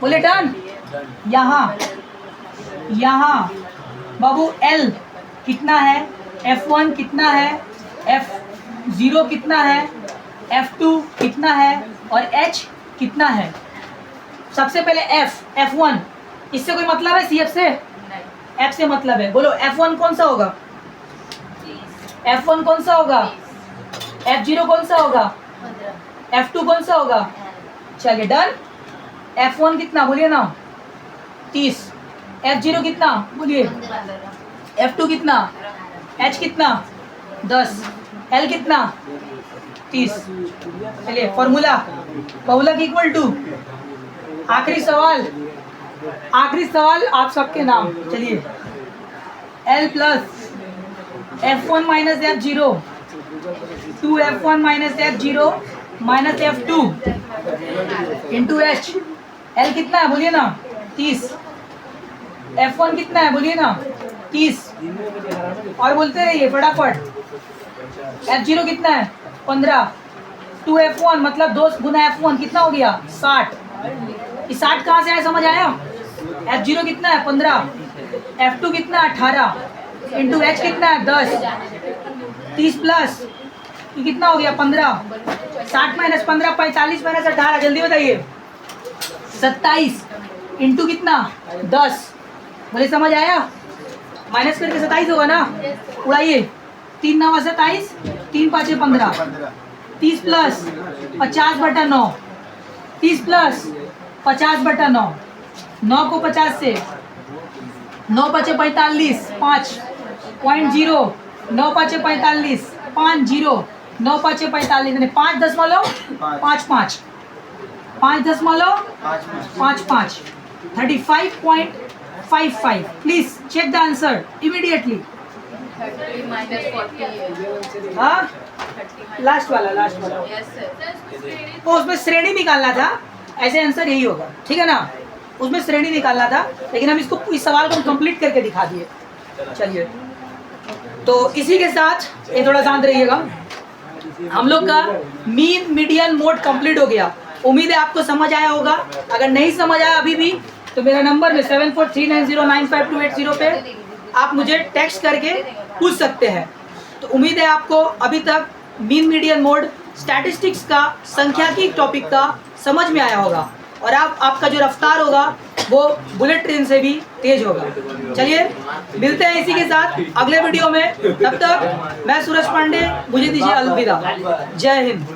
बोले डन। यहाँ बाबू L कितना है? F1 कितना है? F0 कितना है? F2 कितना है और H कितना है। सबसे पहले F1, इससे कोई मतलब है CF से? नहीं। F से मतलब है। बोलो F1 कौन सा होगा? 30। F1 कौन सा होगा? 30। F0 कौन सा होगा? 15। F2 कौन सा होगा? चलिए डन। F1 कितना बोलिए ना? 30। F0 कितना बोलिए? 15। F2 कितना? H कितना? 10। L कितना? 30। चलिए फॉर्मूला की इक्वल टू आखिरी सवाल आप सबके नाम। चलिए L plus F1 minus F0 2F1 minus F0 minus F2 into H। L कितना है बोलिए ना? 30। F1 कितना है बोलिए ना? 30। और बोलते रहिए फटाफट। F0 कितना है? 15। 2F1 मतलब 2 गुना F1 कितना हो गया? 60। ये 60 कहाँ से आया समझ आया? F0 कितना है? 15। F2 कितना है? 18 इंटू H कितना है? 10। 30 प्लस ये कितना हो गया? 15। 60 माइनस 15 45 माइनस 18 जल्दी बताइए। 27 इंटू कितना? 10। बोले समझ आया? माइनस करके 27 होगा ना? उड़ाइए। 3 9 27 3 5 15। 30 प्लस 50/9 30 प्लस 50/9 9 को 50 से 9 5 45 5.0 9 5 45 50 9 5 45 यानी 5.55 5.55 35.55। Please check the answer immediately. 30 minus 40 है। हाँ 30 लास्ट वाला Yes sir। तो उसमें श्रेणी निकालना था। ऐसे आंसर यही होगा, ठीक है ना? उसमें श्रेणी निकालना था, लेकिन हम इसको इस सवाल को कंप्लीट करके दिखा दिए। चलिए तो इसी के साथ ये थोड़ा शांत रहिएगा। हम लोग का मीन मीडियन मोड कंप्लीट हो गया। उम्मीद है आपको समझ आया होगा। अगर नहीं समझ आया अभी भी तो मेरा नंबर में 7439095280 पे आप मुझे टेक्स्ट करके पूछ सकते हैं। तो उम्मीद है आपको अभी तक मीन मीडियन मोड स्टैटिस्टिक्स का सांख्यिकी टॉपिक का समझ में आया होगा और आपका जो रफ्तार होगा वो बुलेट ट्रेन से भी तेज होगा। चलिए मिलते हैं इसी के साथ अगले वीडियो में। तब तक मैं सूरज पांडे, मुझे दीजिए अलविदा। जय हिंद।